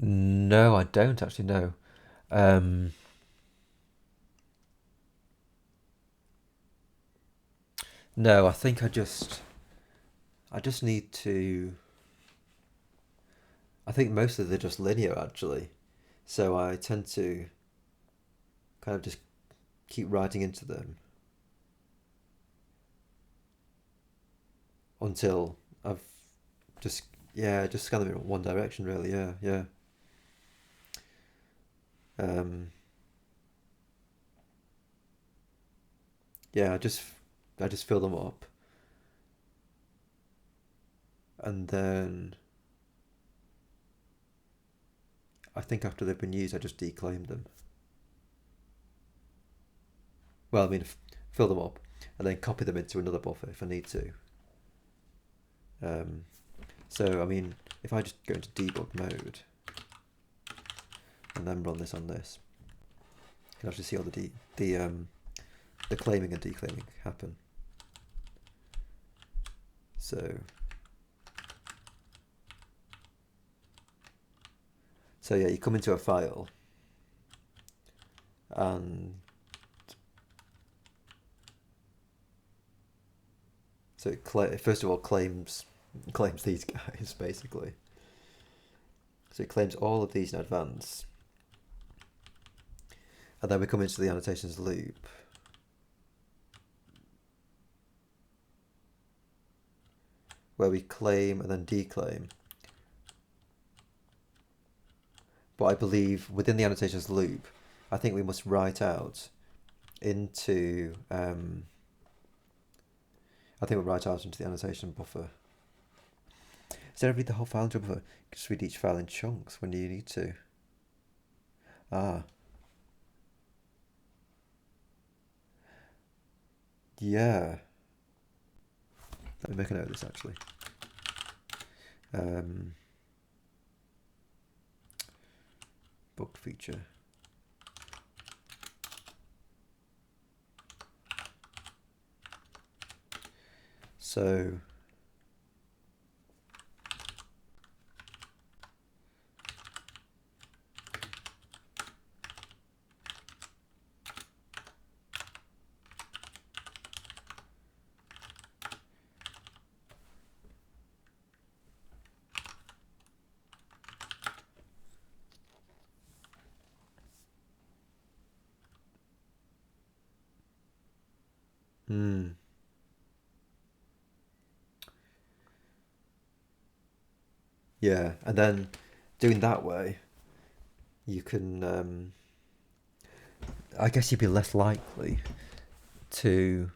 No, I don't actually know. No, I think I just need to... I think mostly they're just linear, actually. So I tend to kind of just keep writing into them until I've just just scanned them in one direction really. Yeah. Um, yeah, I just fill them up, and then I think after they've been used, I just declaim them. Well, I mean, fill them up, and then copy them into another buffer if I need to. So I mean, if I just go into debug mode and then run this on this, you can actually see all the claiming and declaiming happen. So yeah, you come into a file and so it first of all claims these guys basically. So it claims all of these in advance, and then we come into the annotations loop. Where we claim and then declaim. But I believe within the annotations loop, I think we must write out into I think we'll write out into the annotation buffer. Instead of read the whole file into a buffer, just read each file in chunks when you need to. Yeah. Let me make a note of this actually. Book feature. So yeah, and then doing that way, you can, I guess you'd be less likely to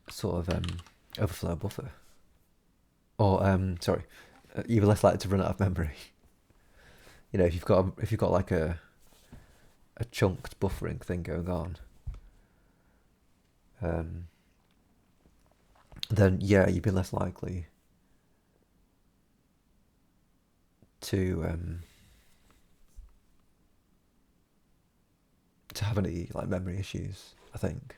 sort of overflow a buffer. Or, sorry, you'd be less likely to run out of memory. You know, if you've got like a chunked buffering thing going on, then yeah, you'd be less likely to have any like memory issues, I think.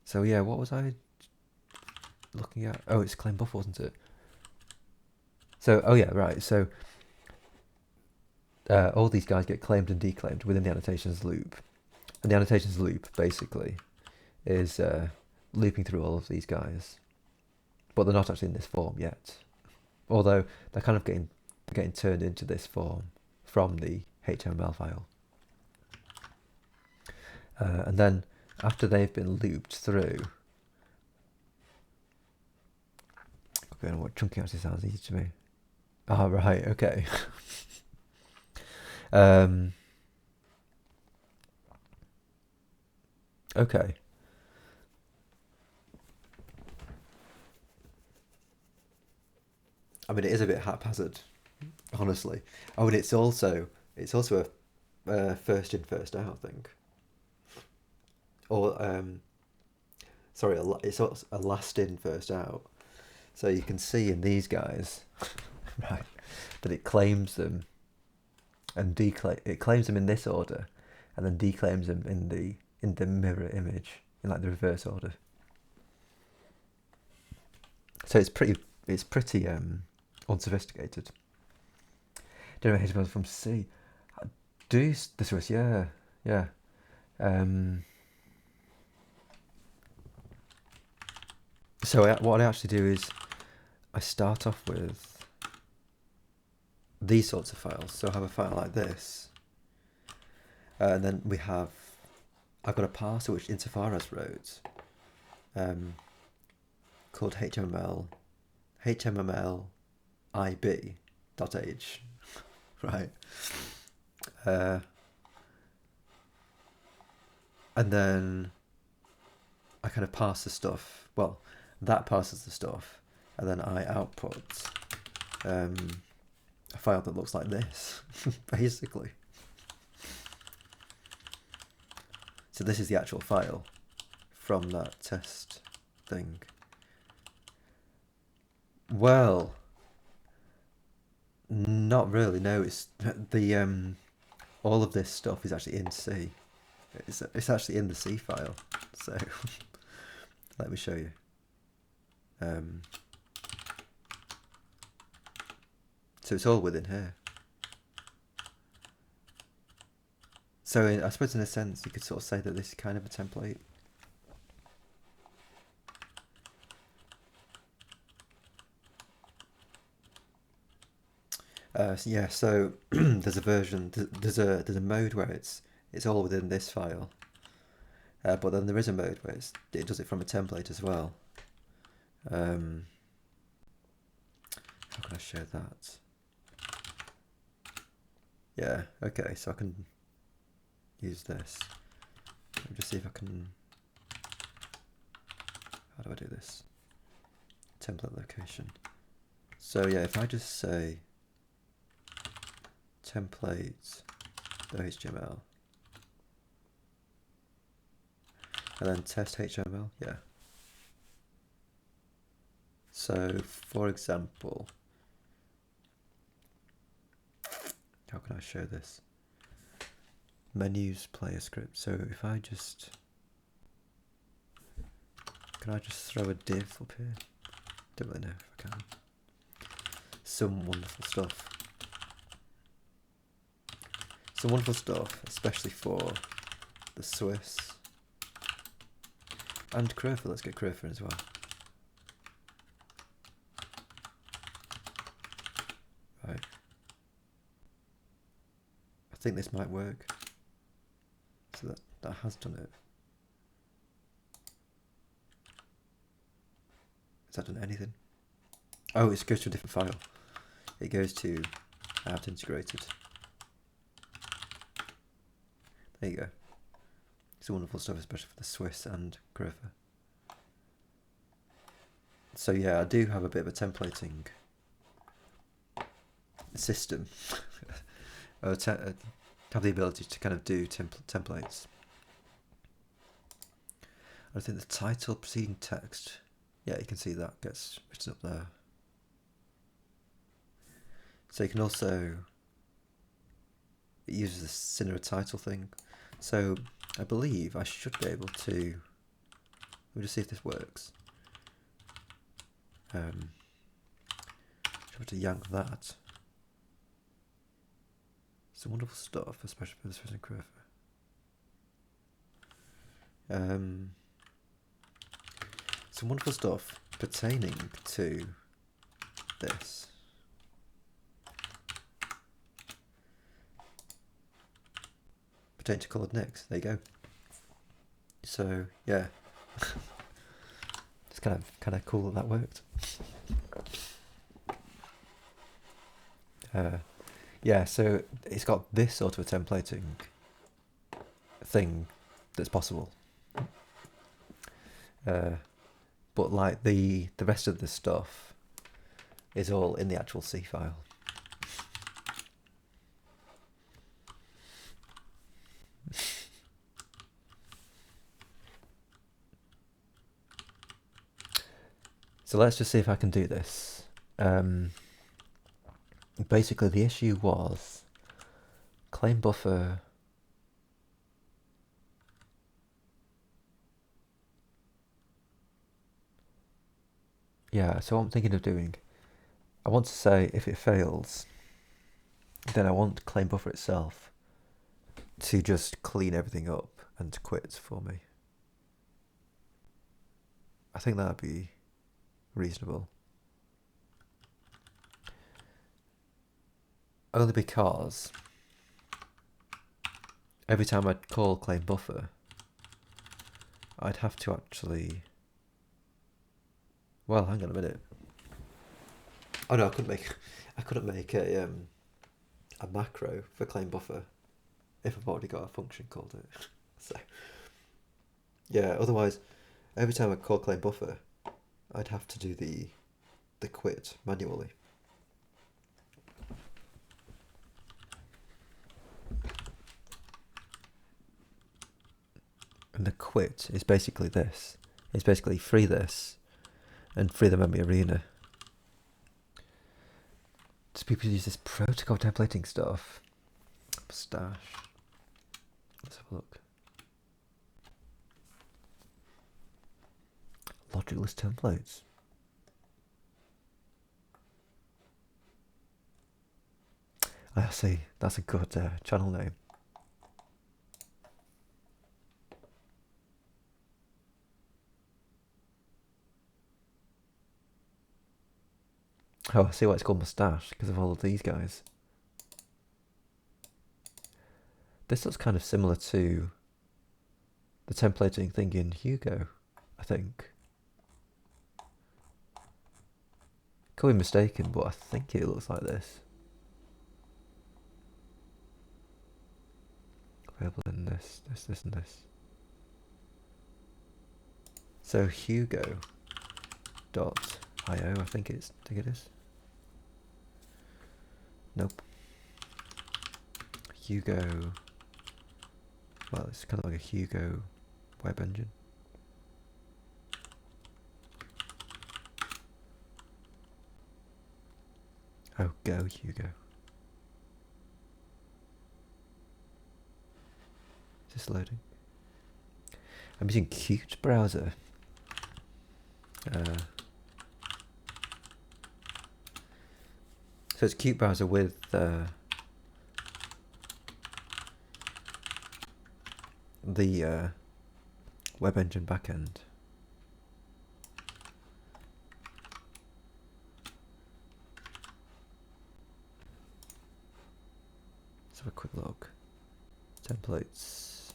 So yeah, what was I looking at? Oh, it's claim buffer, wasn't it? So oh yeah, right. So all these guys get claimed and declaimed within the annotations loop, and the annotations loop basically is looping through all of these guys, but they're not actually in this form yet. Although they're kind of getting turned into this form from the HTML file. And then after they've been looped through, okay, what chunking actually sounds easy to me. Oh, right, okay. Okay. I mean, it is a bit haphazard, honestly. Oh, and it's also a first in, first out thing. Or sorry, it's also a last in, first out. So you can see in these guys, right, that it claims them and it claims them in this order, and then declaims them in the mirror image in like the reverse order. So it's pretty unsophisticated. Generate HTML from C. Do this was yeah. So what I actually do is I start off with these sorts of files. So I have a file like this, And then I've got a parser which Interfaraz wrote, called HTML.ib.h, right? And then I kind of parse the stuff. Well, that parses the stuff, and then I output a file that looks like this, basically. So this is the actual file from that test thing. Well, not really. No, it's the all of this stuff is actually in C. It's actually in the C file. So let me show you. So it's all within here. So I suppose in a sense you could sort of say that this is kind of a template. Yeah, so there's a version, there's a mode where it's all within this file, but then there is a mode where it does it from a template as well. How can I show that? Yeah, okay, so I can use this. Let me just see if I can. How do I do this? Template location. So yeah, if I just say template.html and then test HTML, yeah. So for example, how can I show this? Menus player script. So if I just, can I just throw a div up here? Don't really know if I can. Some wonderful stuff. Some wonderful stuff, especially for the Swiss and Crofer. Let's get Crofer as well. Right. I think this might work. So that has done it. Has that done anything? Oh, it goes to a different file. It goes to out integrated. There you go. It's wonderful stuff, especially for the Swiss and Crofer. So yeah, I do have a bit of a templating system. Have the ability to kind of do templates. I think the title preceding text, yeah, you can see that gets written up there. So you can also, it uses the Cinera title thing. So I believe I should be able to, let me just see if this works. Should have to yank that. Some wonderful stuff, especially for this person Crofer. Some wonderful stuff pertaining to this. Pertaining to coloured nicks. There you go. So yeah, it's kind of cool that worked. Yeah, so it's got this sort of a templating thing that's possible. But like the rest of the stuff is all in the actual C file. So let's just see if I can do this. Basically the issue was claim buffer so what I'm thinking of doing, I want to say if it fails, then I want claim buffer itself to just clean everything up and to quit for me. I think that'd be reasonable. Only because every time I'd call claim buffer, I'd have to actually, well, hang on a minute. Oh no, I couldn't make a macro for claim buffer if I've already got a function called it. So yeah, otherwise every time I call claim buffer, I'd have to do the quit manually. And the quit is basically this. It's basically free this and free the memory arena. So people use this protocol templating stuff. Stash. Let's have a look. Logicless templates. I see. That's a good channel name. Oh, I see why it's called Moustache, because of all of these guys. This looks kind of similar to the templating thing in Hugo, I think. Could be mistaken, but I think it looks like this. Available in this, and this. So Hugo.io, I think it is. Nope. Hugo. Well, it's kind of like a Hugo web engine. Oh, go Hugo. Is this loading? I'm using Qt browser. So it's Qt browser with the web engine backend. Let's have a quick look. Templates.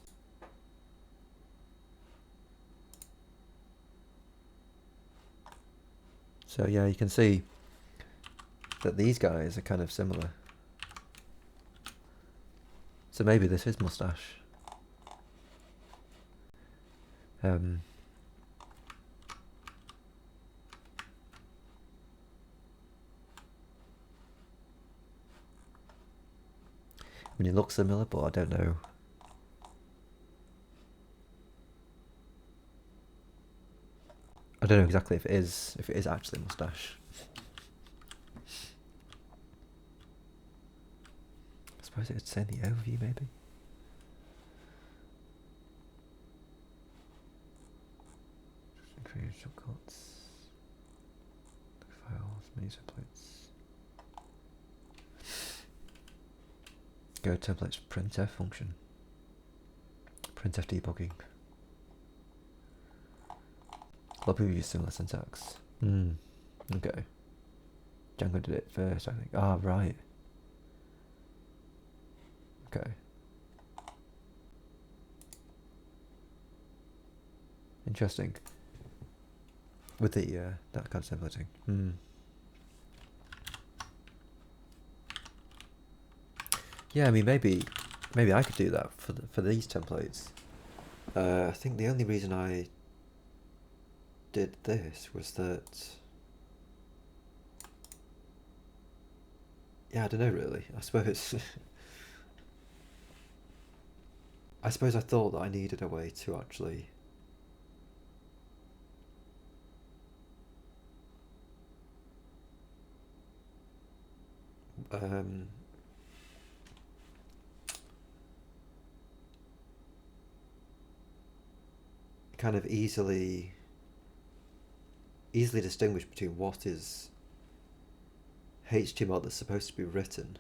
So yeah, you can see that these guys are kind of similar. So maybe this is Moustache. I mean, it looks similar, but I don't know. I don't know exactly if it is actually Moustache. I suppose it would say in the overview, maybe. Create shortcuts, files, menu templates. Go templates printf function. Printf debugging. A lot of people use similar syntax. Okay. Django did it first, I think. Ah, right. Okay. Interesting. With the that kind of templating. Yeah, I mean maybe I could do that for these templates. I think the only reason I did this was that, yeah, I don't know really. I suppose I thought that I needed a way to actually kind of easily distinguish between what is HTML that's supposed to be written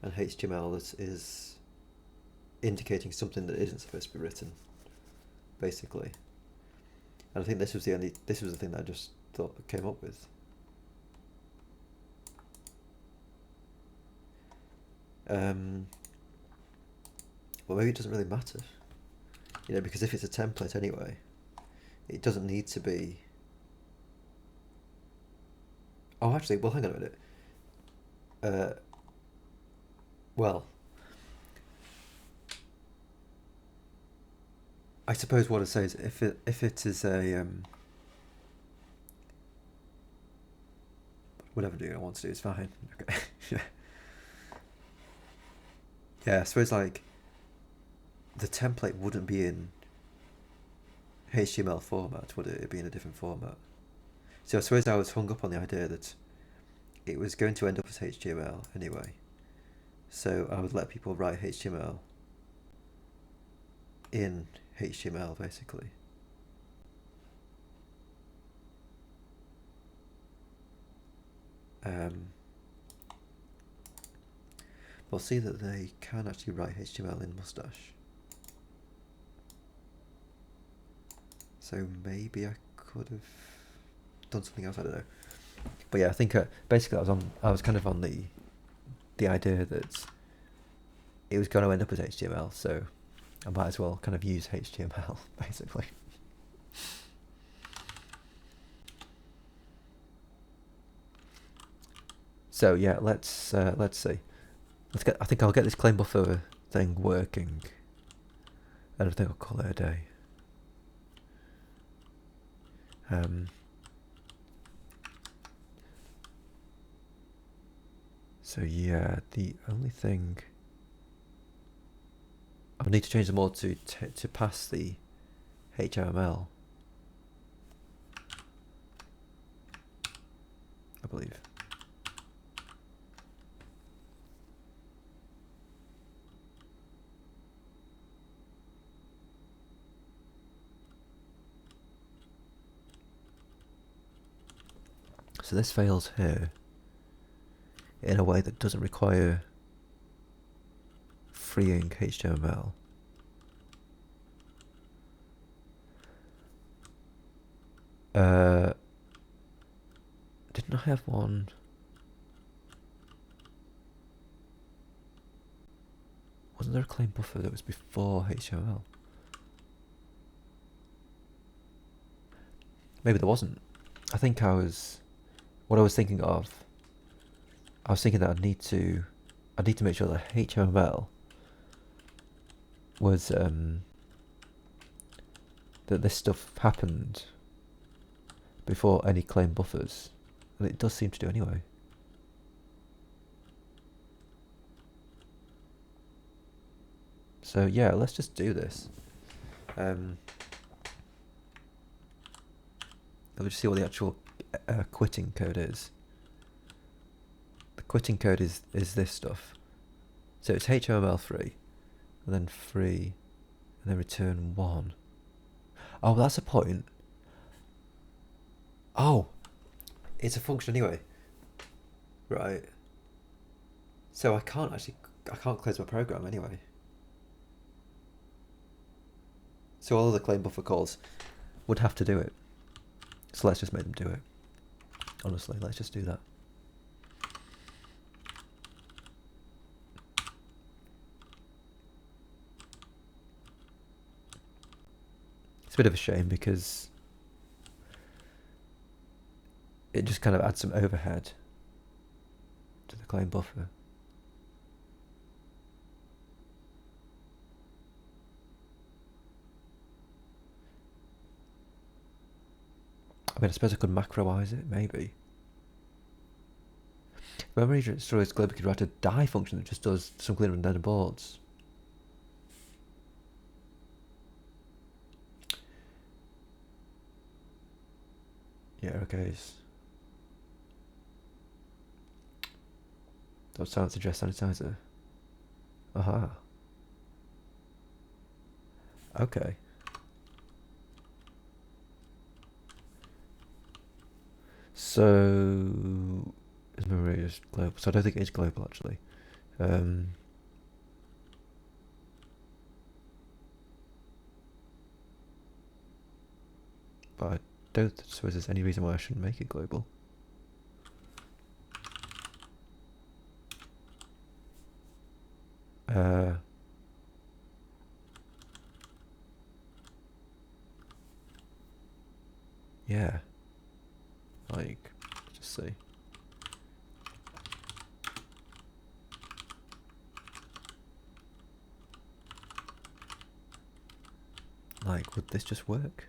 and HTML that is indicating something that isn't supposed to be written, basically. And I think this was the thing that I just came up with. well, maybe it doesn't really matter, you know, because if it's a template anyway, it doesn't need to be. Oh, actually, well, hang on a minute. Well, I suppose what I say is if it is a whatever I want to do is fine. Okay. Yeah. Yeah, I suppose like the template wouldn't be in HTML format, would it? It'd be in a different format. So I suppose I was hung up on the idea that it was going to end up as HTML anyway. So I would let people write HTML in HTML basically. We'll see that they can actually write HTML in Mustache. So maybe I could have done something else. I don't know. But yeah, I think basically I was kind of on the idea that it was going to end up as HTML, so I might as well kind of use HTML basically. So yeah, let's see. I think I'll get this claim buffer thing working, and I think I'll call it a day. So yeah, the only thing I need to change them all to pass the HTML, I believe. So this fails here in a way that doesn't require freeing HTML. Didn't I have one? Wasn't there a claim buffer that was before HTML? Maybe there wasn't. I think what I was thinking of, I was thinking that I'd need to make sure that HTML was that this stuff happened before any claim buffers, and it does seem to do anyway. So yeah, let's just do this. Let me just see what the actual quitting code is. The quitting code is this stuff. So it's HTML3, and then free, and then return 1. Oh, that's a point. Oh, it's a function anyway. Right. So I can't close my program anyway. So all of the claim buffer calls would have to do it. So let's just make them do it. Honestly, let's just do that. It's a bit of a shame because it just kind of adds some overhead to the claim buffer. I mean, I suppose I could macroize it, maybe. Memory storage globally could write a die function that just does some cleaning on dead boards. Yeah, okay. That sounds suggest sanitizer. Aha. Okay. So is memory just global? So I don't think it is global actually. But I don't suppose there's any reason why I shouldn't make it global. like, let's just see. Like, would this just work?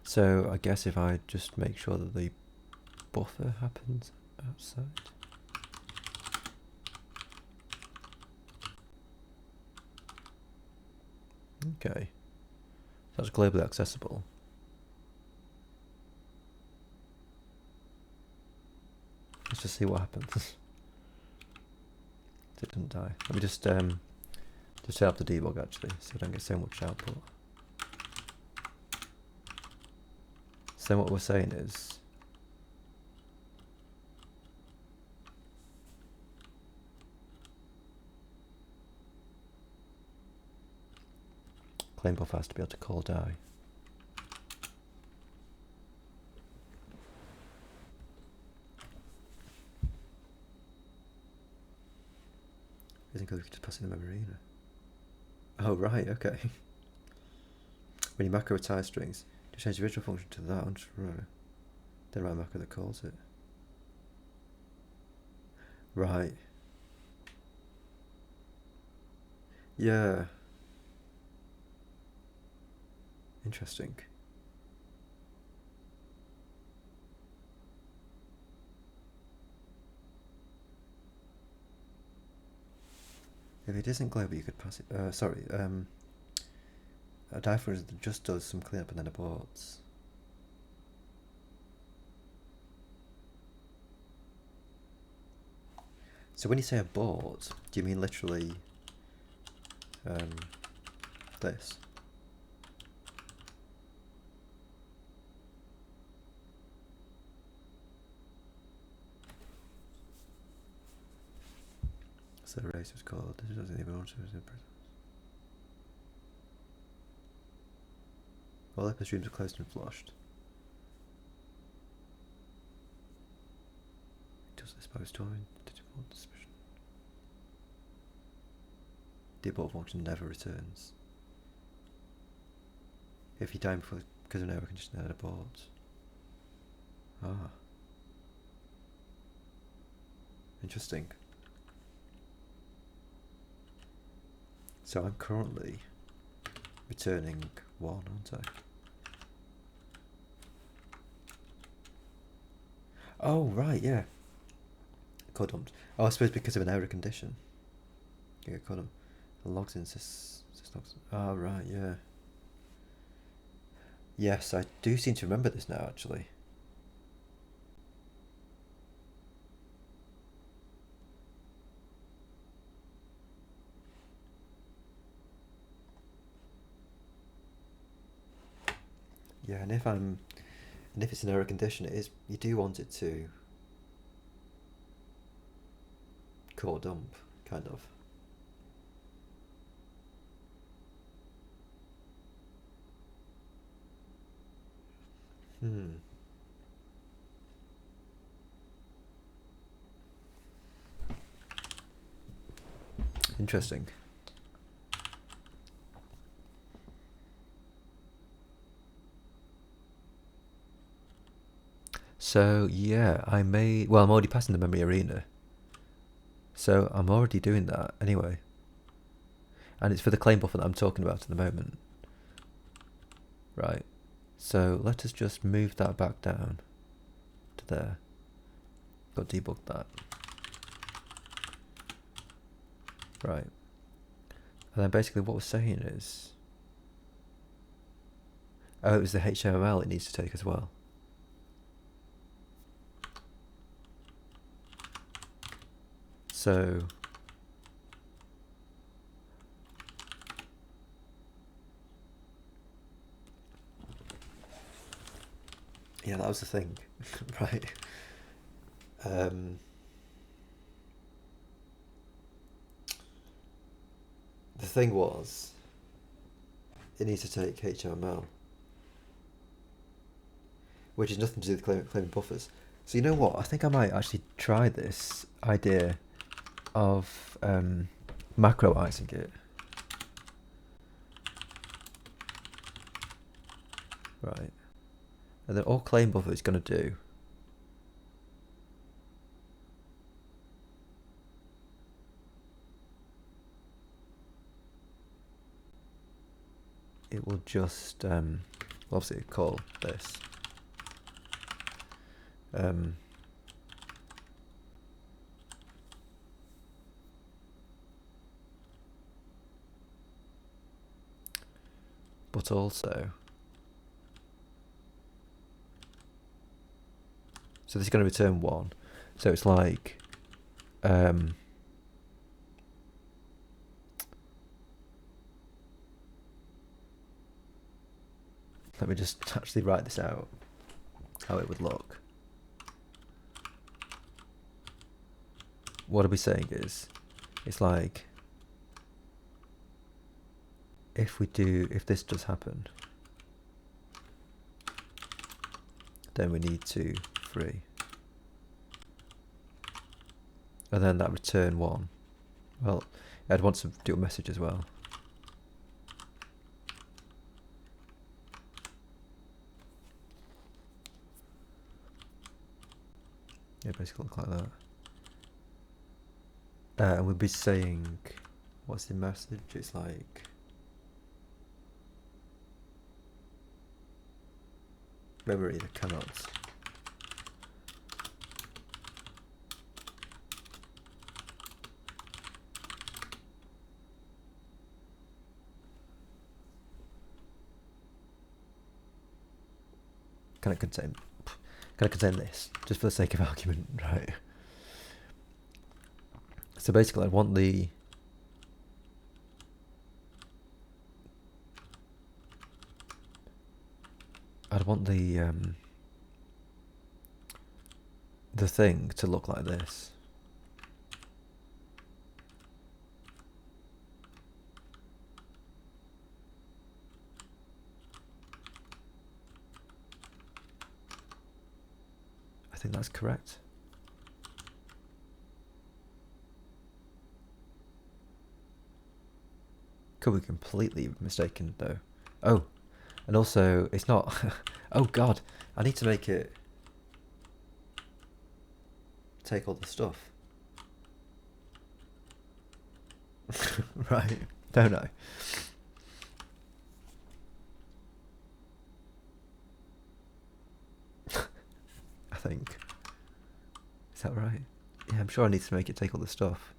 So I guess if I just make sure that the buffer happens outside. Okay, that's globally accessible. Let's just see what happens. It didn't die. Let me just set up the debug actually, so I don't get so much output. So what we're saying is, claim buffer has to be able to call die. Isn't because we could just pass in the memory either. Oh right, okay. When you macro tie strings, to change the original function to that, then write a macro that calls it. Right. Yeah. Interesting. If it isn't global, you could pass it. Sorry. A diaphragm just does some cleanup and then aborts. So when you say abort, do you mean literally this? So the race was called. This doesn't even want to. All epi streams are closed and flushed. Does this post storing default suspicion? The abort function never returns. If you die before because of an error condition, then abort. Ah. Interesting. So I'm currently returning 1, aren't I? Oh, right, yeah. Code dumped. Oh, I suppose because of an error condition. You get code dump. Logs in syslogs. Oh, right, yeah. Yes, I do seem to remember this now, actually. Yeah, and if it's an error condition, it is, you do want it to core dump, kind of. Interesting. So yeah, I'm already passing the memory arena. So I'm already doing that anyway. And it's for the claim buffer that I'm talking about at the moment. Right. So let us just move that back down to there. Got debugged that. Right. And then basically what we're saying is, oh, it was the HTML it needs to take as well. So yeah, that was the thing, right? The thing was, it needs to take HTML, which is nothing to do with claiming buffers. So you know what? I think I might actually try this idea of macroizing it. Right. And then all claim buffer is going to do it will just obviously call this but also so this is going to return 1, so it's like let me just actually write this out, how it would look. What I'll be saying is, it's like, if this does happen, then we need to free. And then that return 1. Well, I'd want to do a message as well. Yeah, basically look like that. And we'll be saying, what's the message? It's like, memory that cannot. Can it contain this, just for the sake of argument, right? So basically I want the thing to look like this. I think that's correct. Could be completely mistaken though. Oh, and also it's not. Oh God, I need to make it take all the stuff. Right, don't I? I think. Is that right? Yeah, I'm sure I need to make it take all the stuff.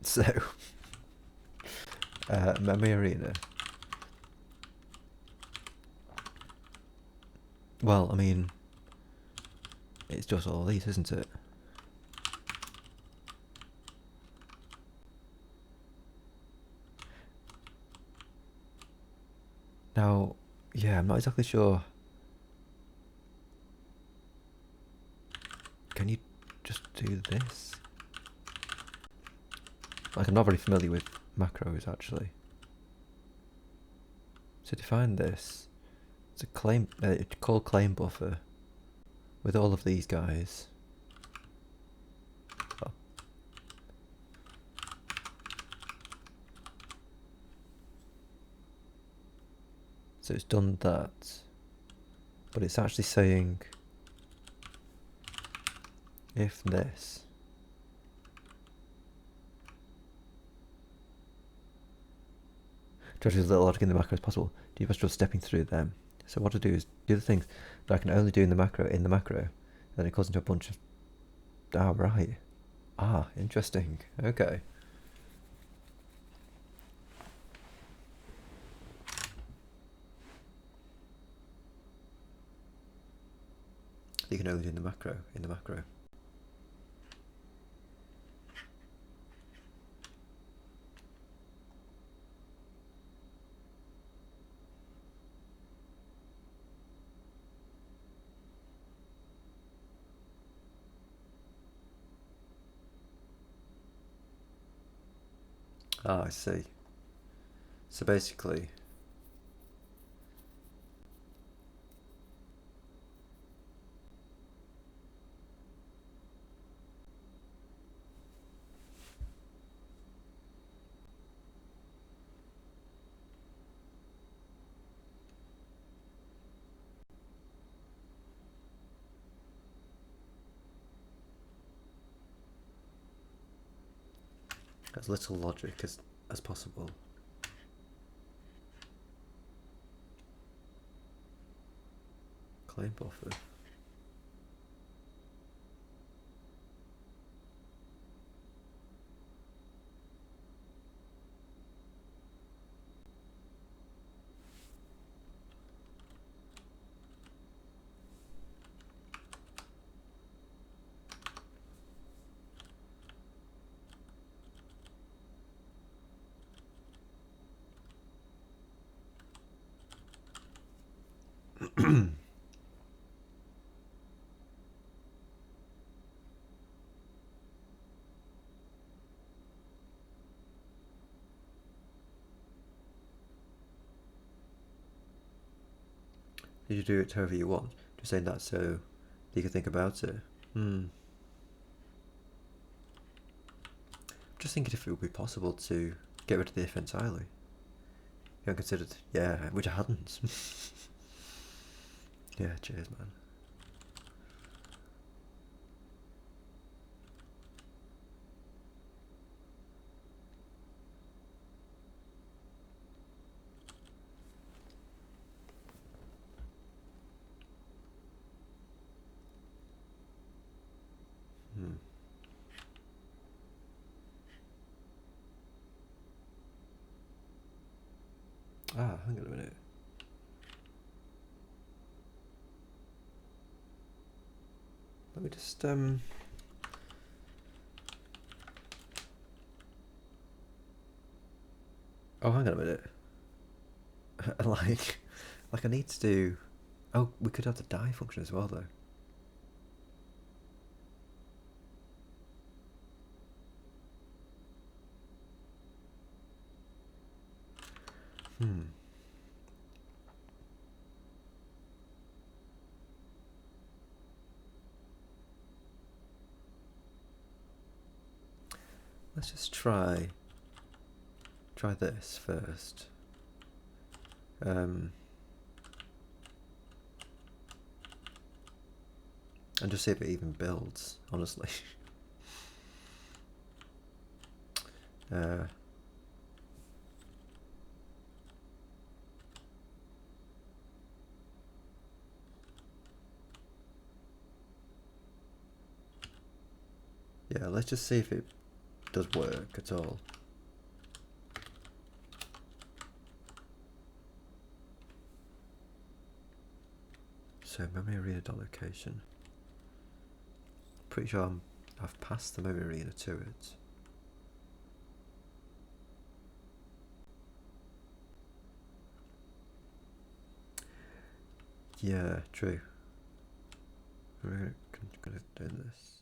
So, memory arena. Well, I mean, it's just all these, isn't it? Now, yeah, I'm not exactly sure. Can you just do this? Like, I'm not very familiar with macros, actually. So define this. It's a claim, called claim buffer with all of these guys. Oh. So it's done that, but it's actually saying if this. Try to use as little logic in the macro as possible. Do you best just stepping through them? So what I do is do the things that I can only do in the macro, then it goes into a bunch of. Ah, right. Ah, interesting. Okay. You can only do in the macro, Ah, I see. So basically, as little logic as possible. Claim buffer. You do it however you want. Just saying that so you can think about it. Just thinking if it would be possible to get rid of the if entirely. You haven't considered, yeah, which I hadn't. Yeah, cheers, man. Hang on a minute. Let me just oh, hang on a minute. like I need to do. Oh, we could have the die function as well, though. Let's just try this first. And just see if it even builds, honestly. Yeah, let's just see if it does work at all. So memory arena location. Pretty sure I've passed the memory arena to it. Yeah, true. We're gonna do this.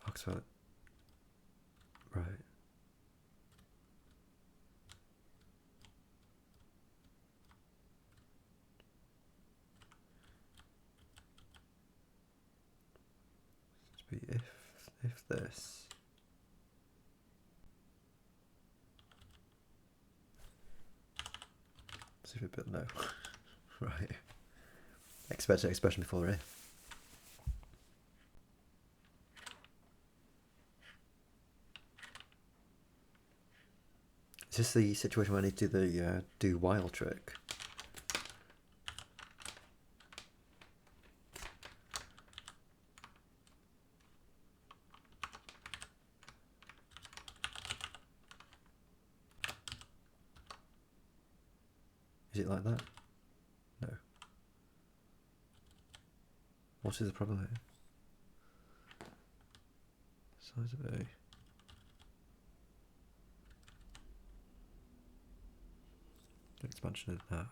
Oxford. Right. Be if this. See if it built no. Right. Expected expression before if. Is this the situation where I need to do the do while trick? Is it like that? No. What is the problem here? Size of A. Expansion of that.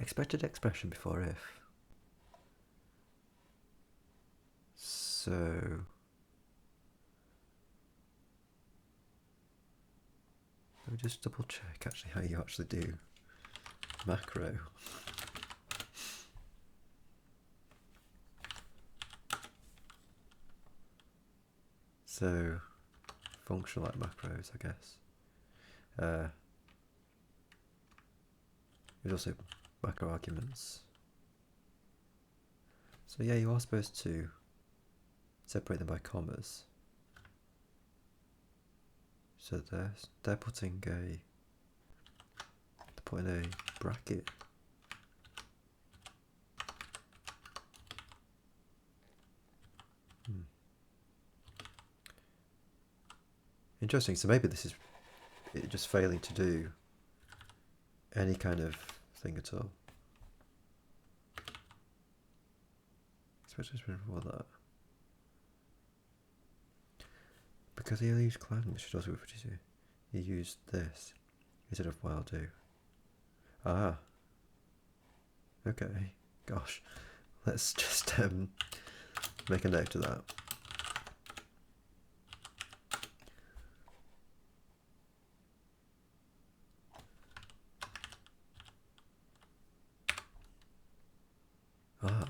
Expected expression before if. So let me just double check actually how you actually do macro. So function like macros, I guess. There's also macro arguments. So yeah, you are supposed to separate them by commas. So they're putting a bracket. Interesting. So maybe this is it just failing to do any kind of thing at all. Especially before that. Because he used clan, which should also be pretty easy. He used this instead of while do. Ah. Okay. Gosh. Let's just make a note of that. Ah.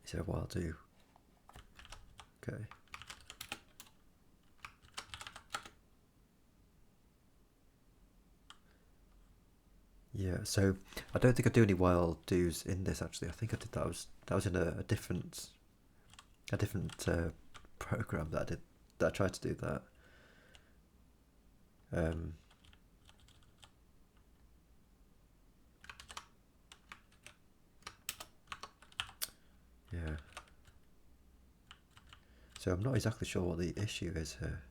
Instead of while do. Okay. Yeah, so I don't think I do any while do's in this actually. I think I did that. That was in a different program that I did. That I tried to do that. Yeah. So I'm not exactly sure what the issue is here.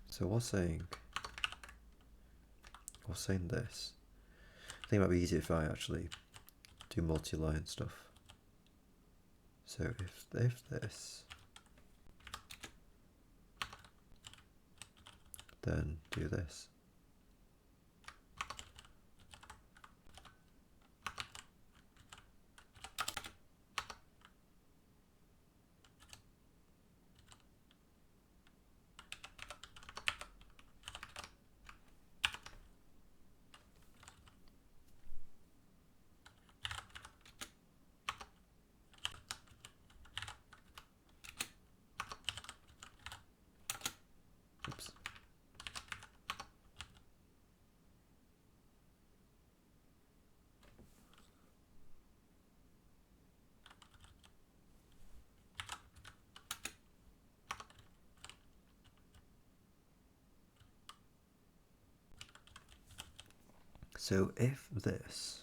So what's saying this? I think it might be easier if I actually do multi-line stuff. So if this, then do this. Oops. So if this,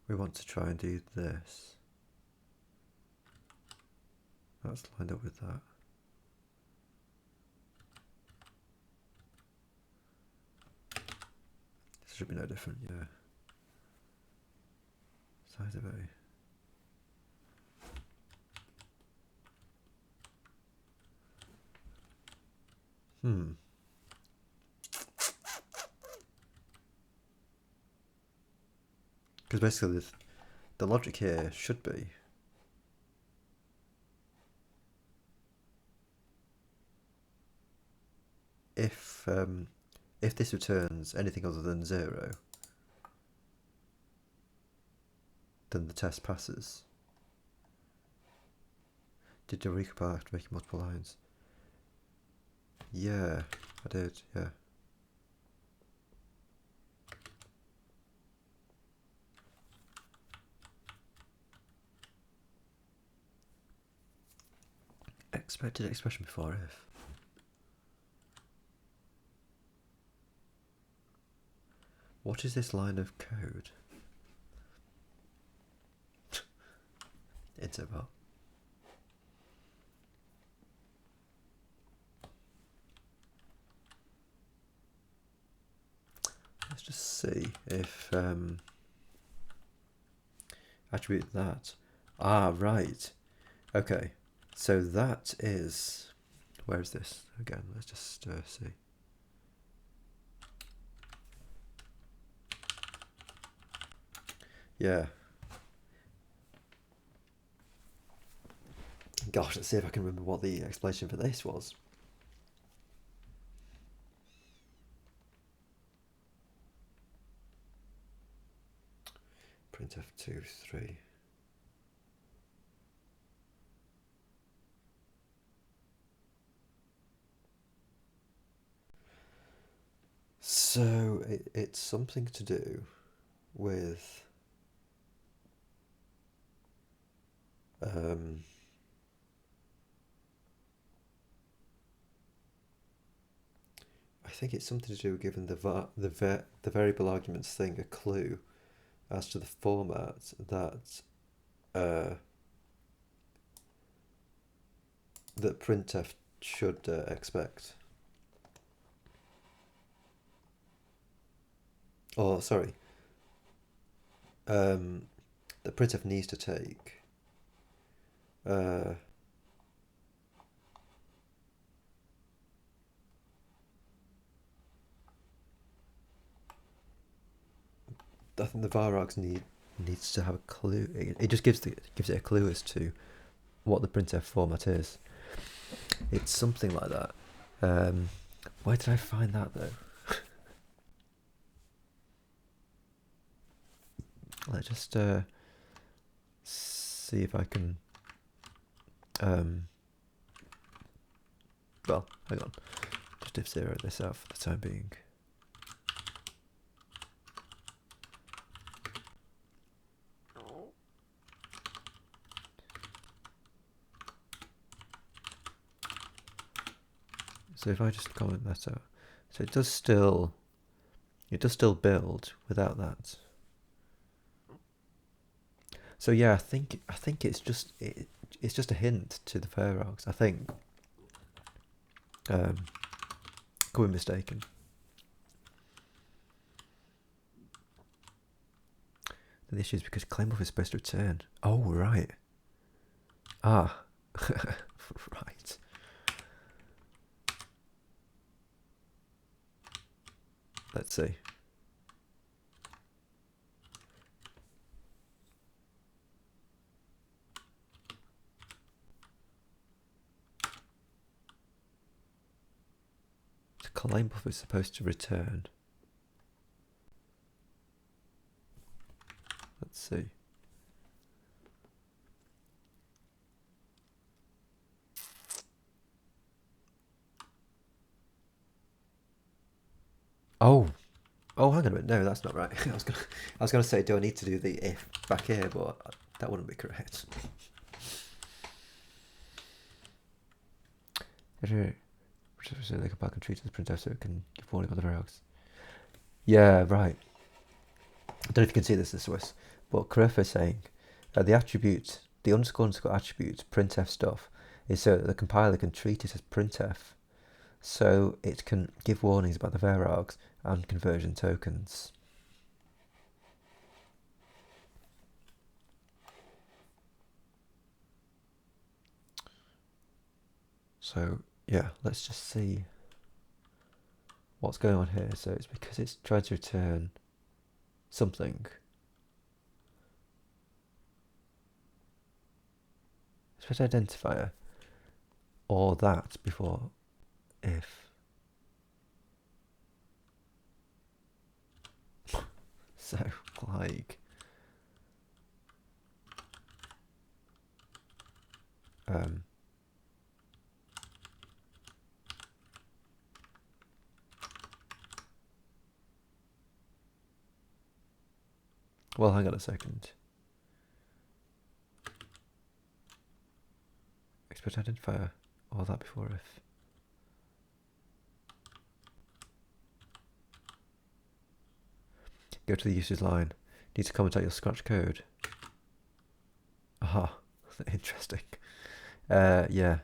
we want to try and do this. That's lined up with that. This should be no different, yeah. Size of A. Because basically the logic here should be if this returns anything other than 0, then the test passes. Did you recompile after making multiple lines? Yeah, I did, yeah. Expected expression before if. What is this line of code? Interval. Let's just see if attribute that. Ah, right. Okay. So that is, where is this? Again, let's just see. Yeah. Gosh, let's see if I can remember what the explanation for this was. Printf 2, 3. So it's something to do with I think it's something to do with giving the variable arguments thing a clue as to the format that that printf should expect. Or sorry, that printf needs to take. I think the varargs needs to have a clue. It just gives it a clue as to what the printf format is. It's something like that. Where did I find that though? Let's just see if I can. Well, hang on. Just div zero this out for the time being. So if I just comment that out, so it does still build without that. So yeah, I think it's just it's just a hint to the varargs. I think. Could be mistaken. The issue is because claim is supposed to return. Oh right. Ah, right. Let's see. The claim buffer is supposed to return. Let's see. Oh, hang on a minute. No, that's not right. I was gonna say, do I need to do the if back here? But that wouldn't be correct. So they come back and treat it as printf so it can give warning on the varargs. Yeah, right. I don't know if you can see this in Swiss, but Careffa is saying the attribute, the underscore attribute printf stuff is so that the compiler can treat it as printf, so it can give warnings about the varargs and conversion tokens. So yeah, let's just see what's going on here. So it's because it's trying to return something. It's an identifier or that before if. So like well, hang on a second. Expect identifier or that before if. Go to the users line. Need to comment out your scratch code. Aha, interesting. Yeah.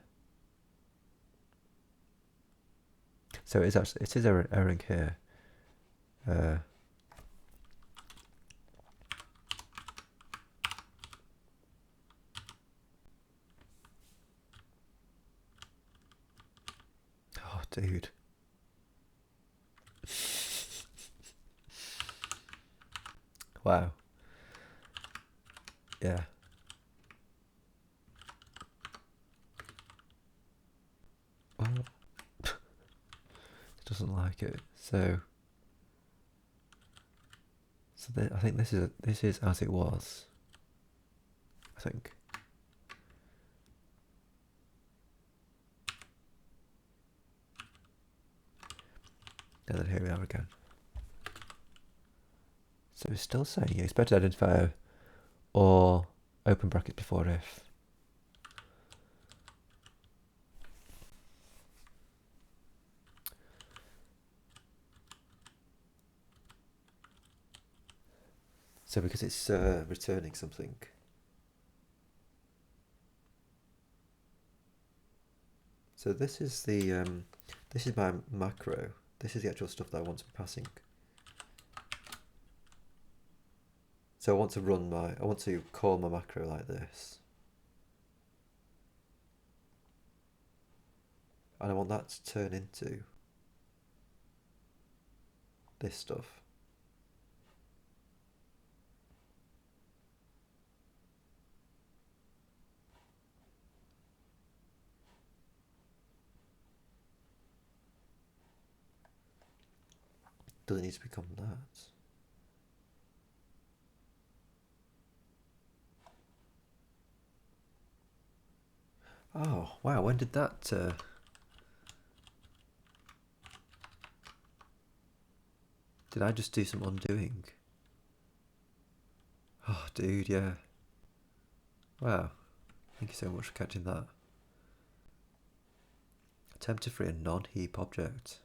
So it is erroring here. Oh, dude. Wow. Yeah. doesn't like it. So I think this is as it was. I think. And then here we are again. So it's still saying expected identifier or open brackets before if. So because it's returning something. So this is the this is my macro. This is the actual stuff that I want to be passing. So I want to call my macro like this. And I want that to turn into this stuff. Does it need to become that? Oh, wow, when did that... Did I just do some undoing? Oh, dude, yeah. Wow. Thank you so much for catching that. Attempt to free a non-heap object.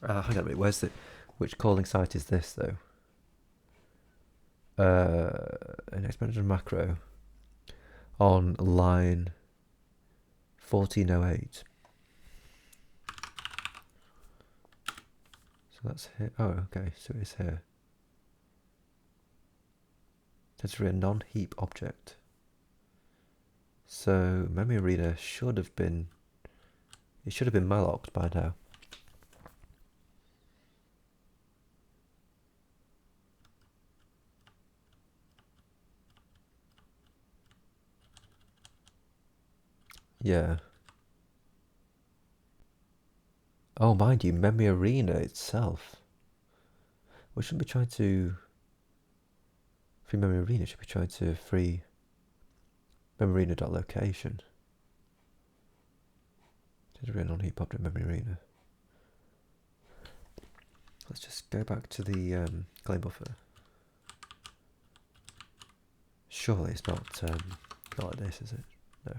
Hang on a minute, which calling site is this though? An experimental macro on line 1408. So that's here. Oh, okay, so it's here. That's a non-heap object. So memory arena should have been mallocked by now. Yeah. Oh, mind you, memory arena itself. We shouldn't be trying to free memory arena. Should be trying to free memory arena.location. Did a non-heap object memory arena. Let's just go back to the claim buffer. Surely it's not like this, is it? No.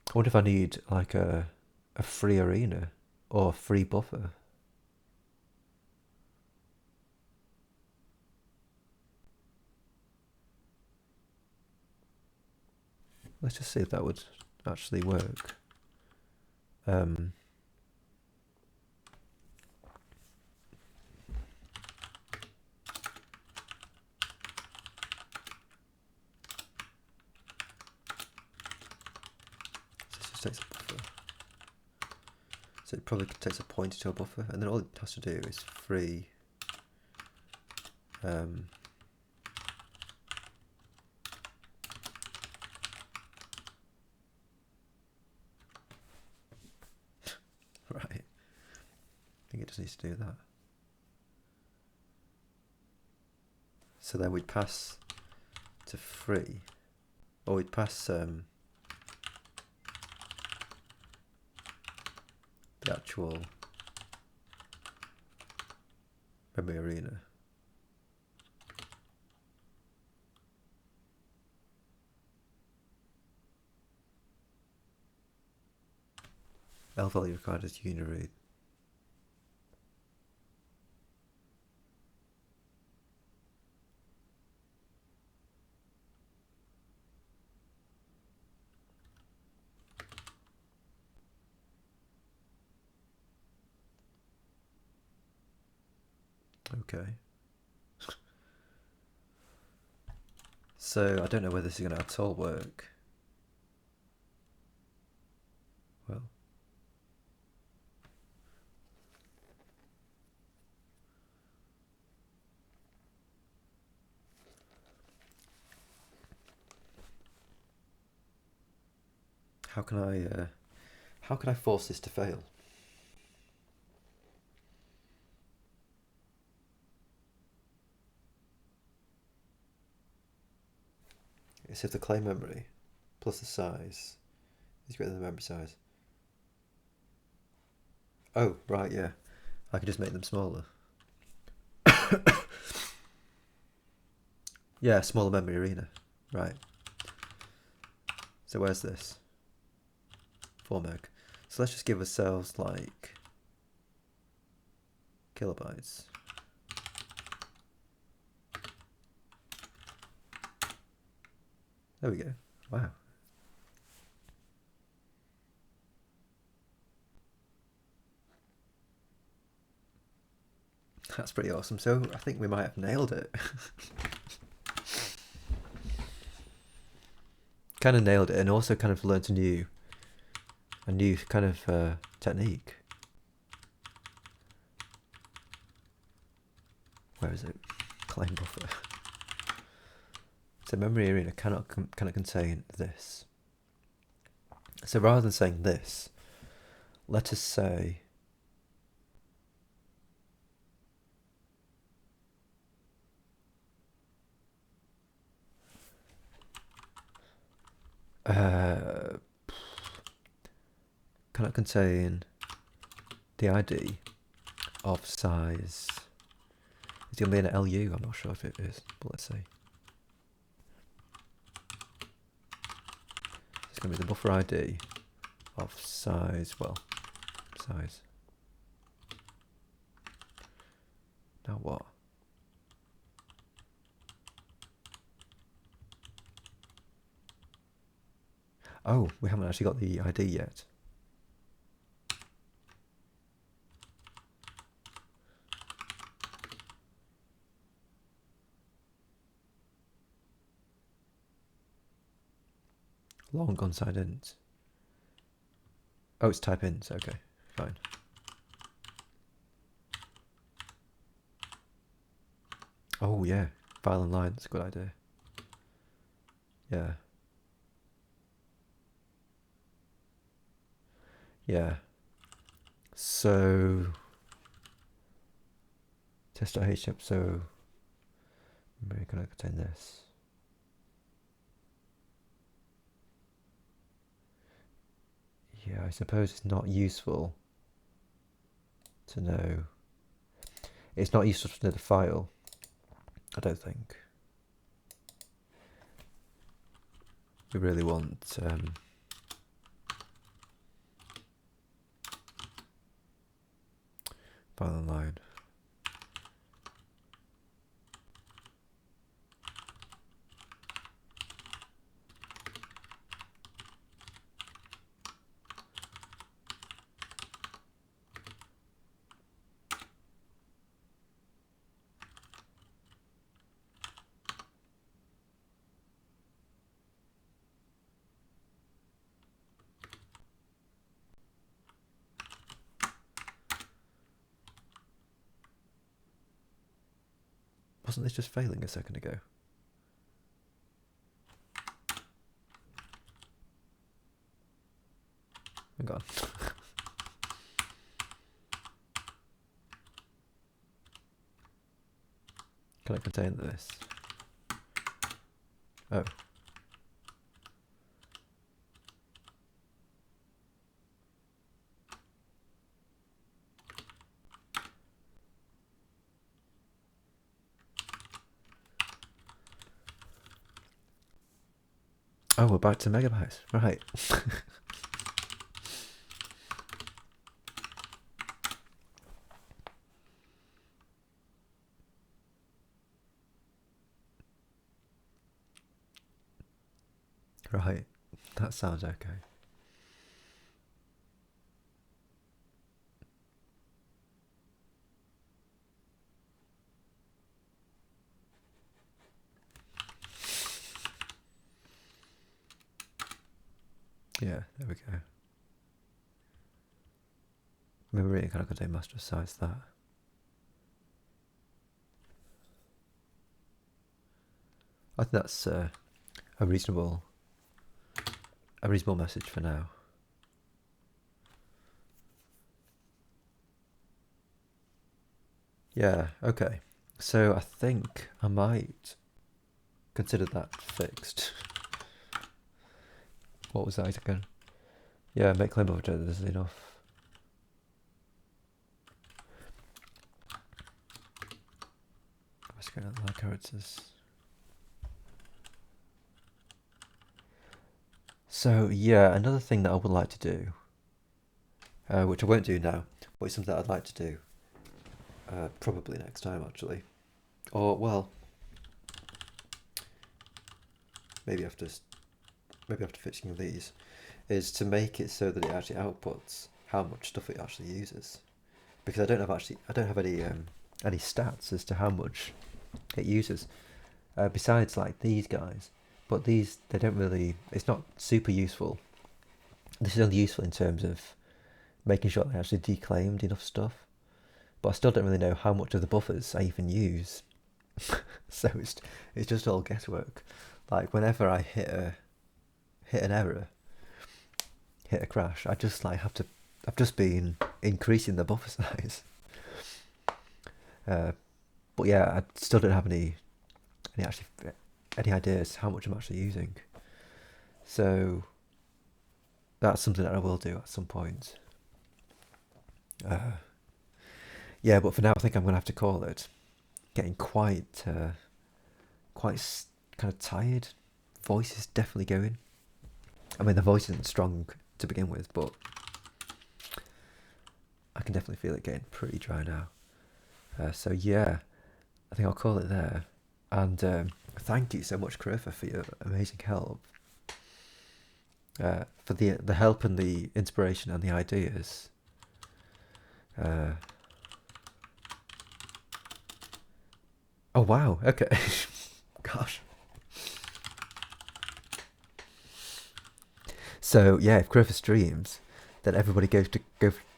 I wonder if I need like a free arena or a free buffer. Let's just see if that would actually work. Takes a buffer. So it probably takes a pointer to a buffer, and then all it has to do is free right. I think it just needs to do that. So then we'd pass to free, or we'd pass the actual memory arena. L value required as uniread. Okay. So I don't know whether this is going to at all work. Well, how can I force this to fail? It's if the clay memory plus the size is greater than the memory size. Oh, right, yeah. I can just make them smaller. Yeah, smaller memory arena. Right. So where's this? 4 meg. So let's just give ourselves like kilobytes. There we go. Wow. That's pretty awesome. So I think we might have nailed it. Kind of nailed it, and also kind of learnt a new kind of technique. Where is it? Claim buffer. So memory arena cannot contain this. So rather than saying this, let us say cannot contain the ID of size. It's going to be an LU, I'm not sure if it is, but let's see. It's going to be the buffer ID of size, well, size. Now what? Oh, we haven't actually got the ID yet. Long onside int. Oh, it's type int. Okay, fine. Oh yeah, file and line. That's a good idea. Yeah. Yeah. So test.html. So maybe can I contain this? Yeah, I suppose it's not useful to know. It's not useful to know the file, I don't think. We really want file and line. Wasn't this just failing a second ago? Hang on. Can I contain this? Oh. Oh, we're back to megabytes. Right. Right. That sounds okay. Yeah, there we go. We're really kind of got to master size that. I think that's a reasonable message for now. Yeah, okay. So I think I might consider that fixed. What was that again? Yeah, make claim of gender is enough. Let's go to the characters. So yeah, another thing that I would like to do, which I won't do now, but it's something that I'd like to do, probably next time actually, or well, maybe after fixing these, is to make it so that it actually outputs how much stuff it actually uses, because I don't have any stats as to how much it uses, besides like these guys, but these they don't really. It's not super useful. This is only useful in terms of making sure they actually declaimed enough stuff, but I still don't really know how much of the buffers I even use. So it's just all guesswork. Like whenever I hit an error, hit a crash, I just like have to. I've just been increasing the buffer size. But yeah, I still don't have any ideas how much I'm actually using. So that's something that I will do at some point. Yeah, but for now, I think I'm gonna have to call it. Getting quite kind of tired. Voice is definitely going. I mean, the voice isn't strong to begin with, but I can definitely feel it getting pretty dry now. So yeah, I think I'll call it there. And thank you so much, Crifa, for your amazing help. For the help and the inspiration and the ideas. Oh wow, okay. Gosh. So yeah, if Crifa streams, then everybody go to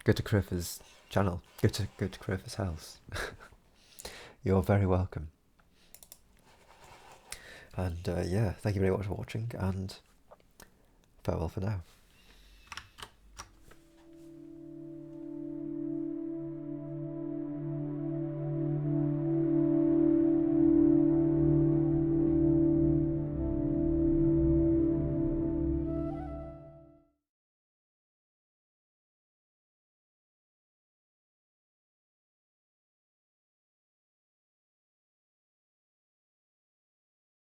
Crifa's channel. Go to Crifa's house. You're very welcome. And yeah, thank you very much for watching, and farewell for now.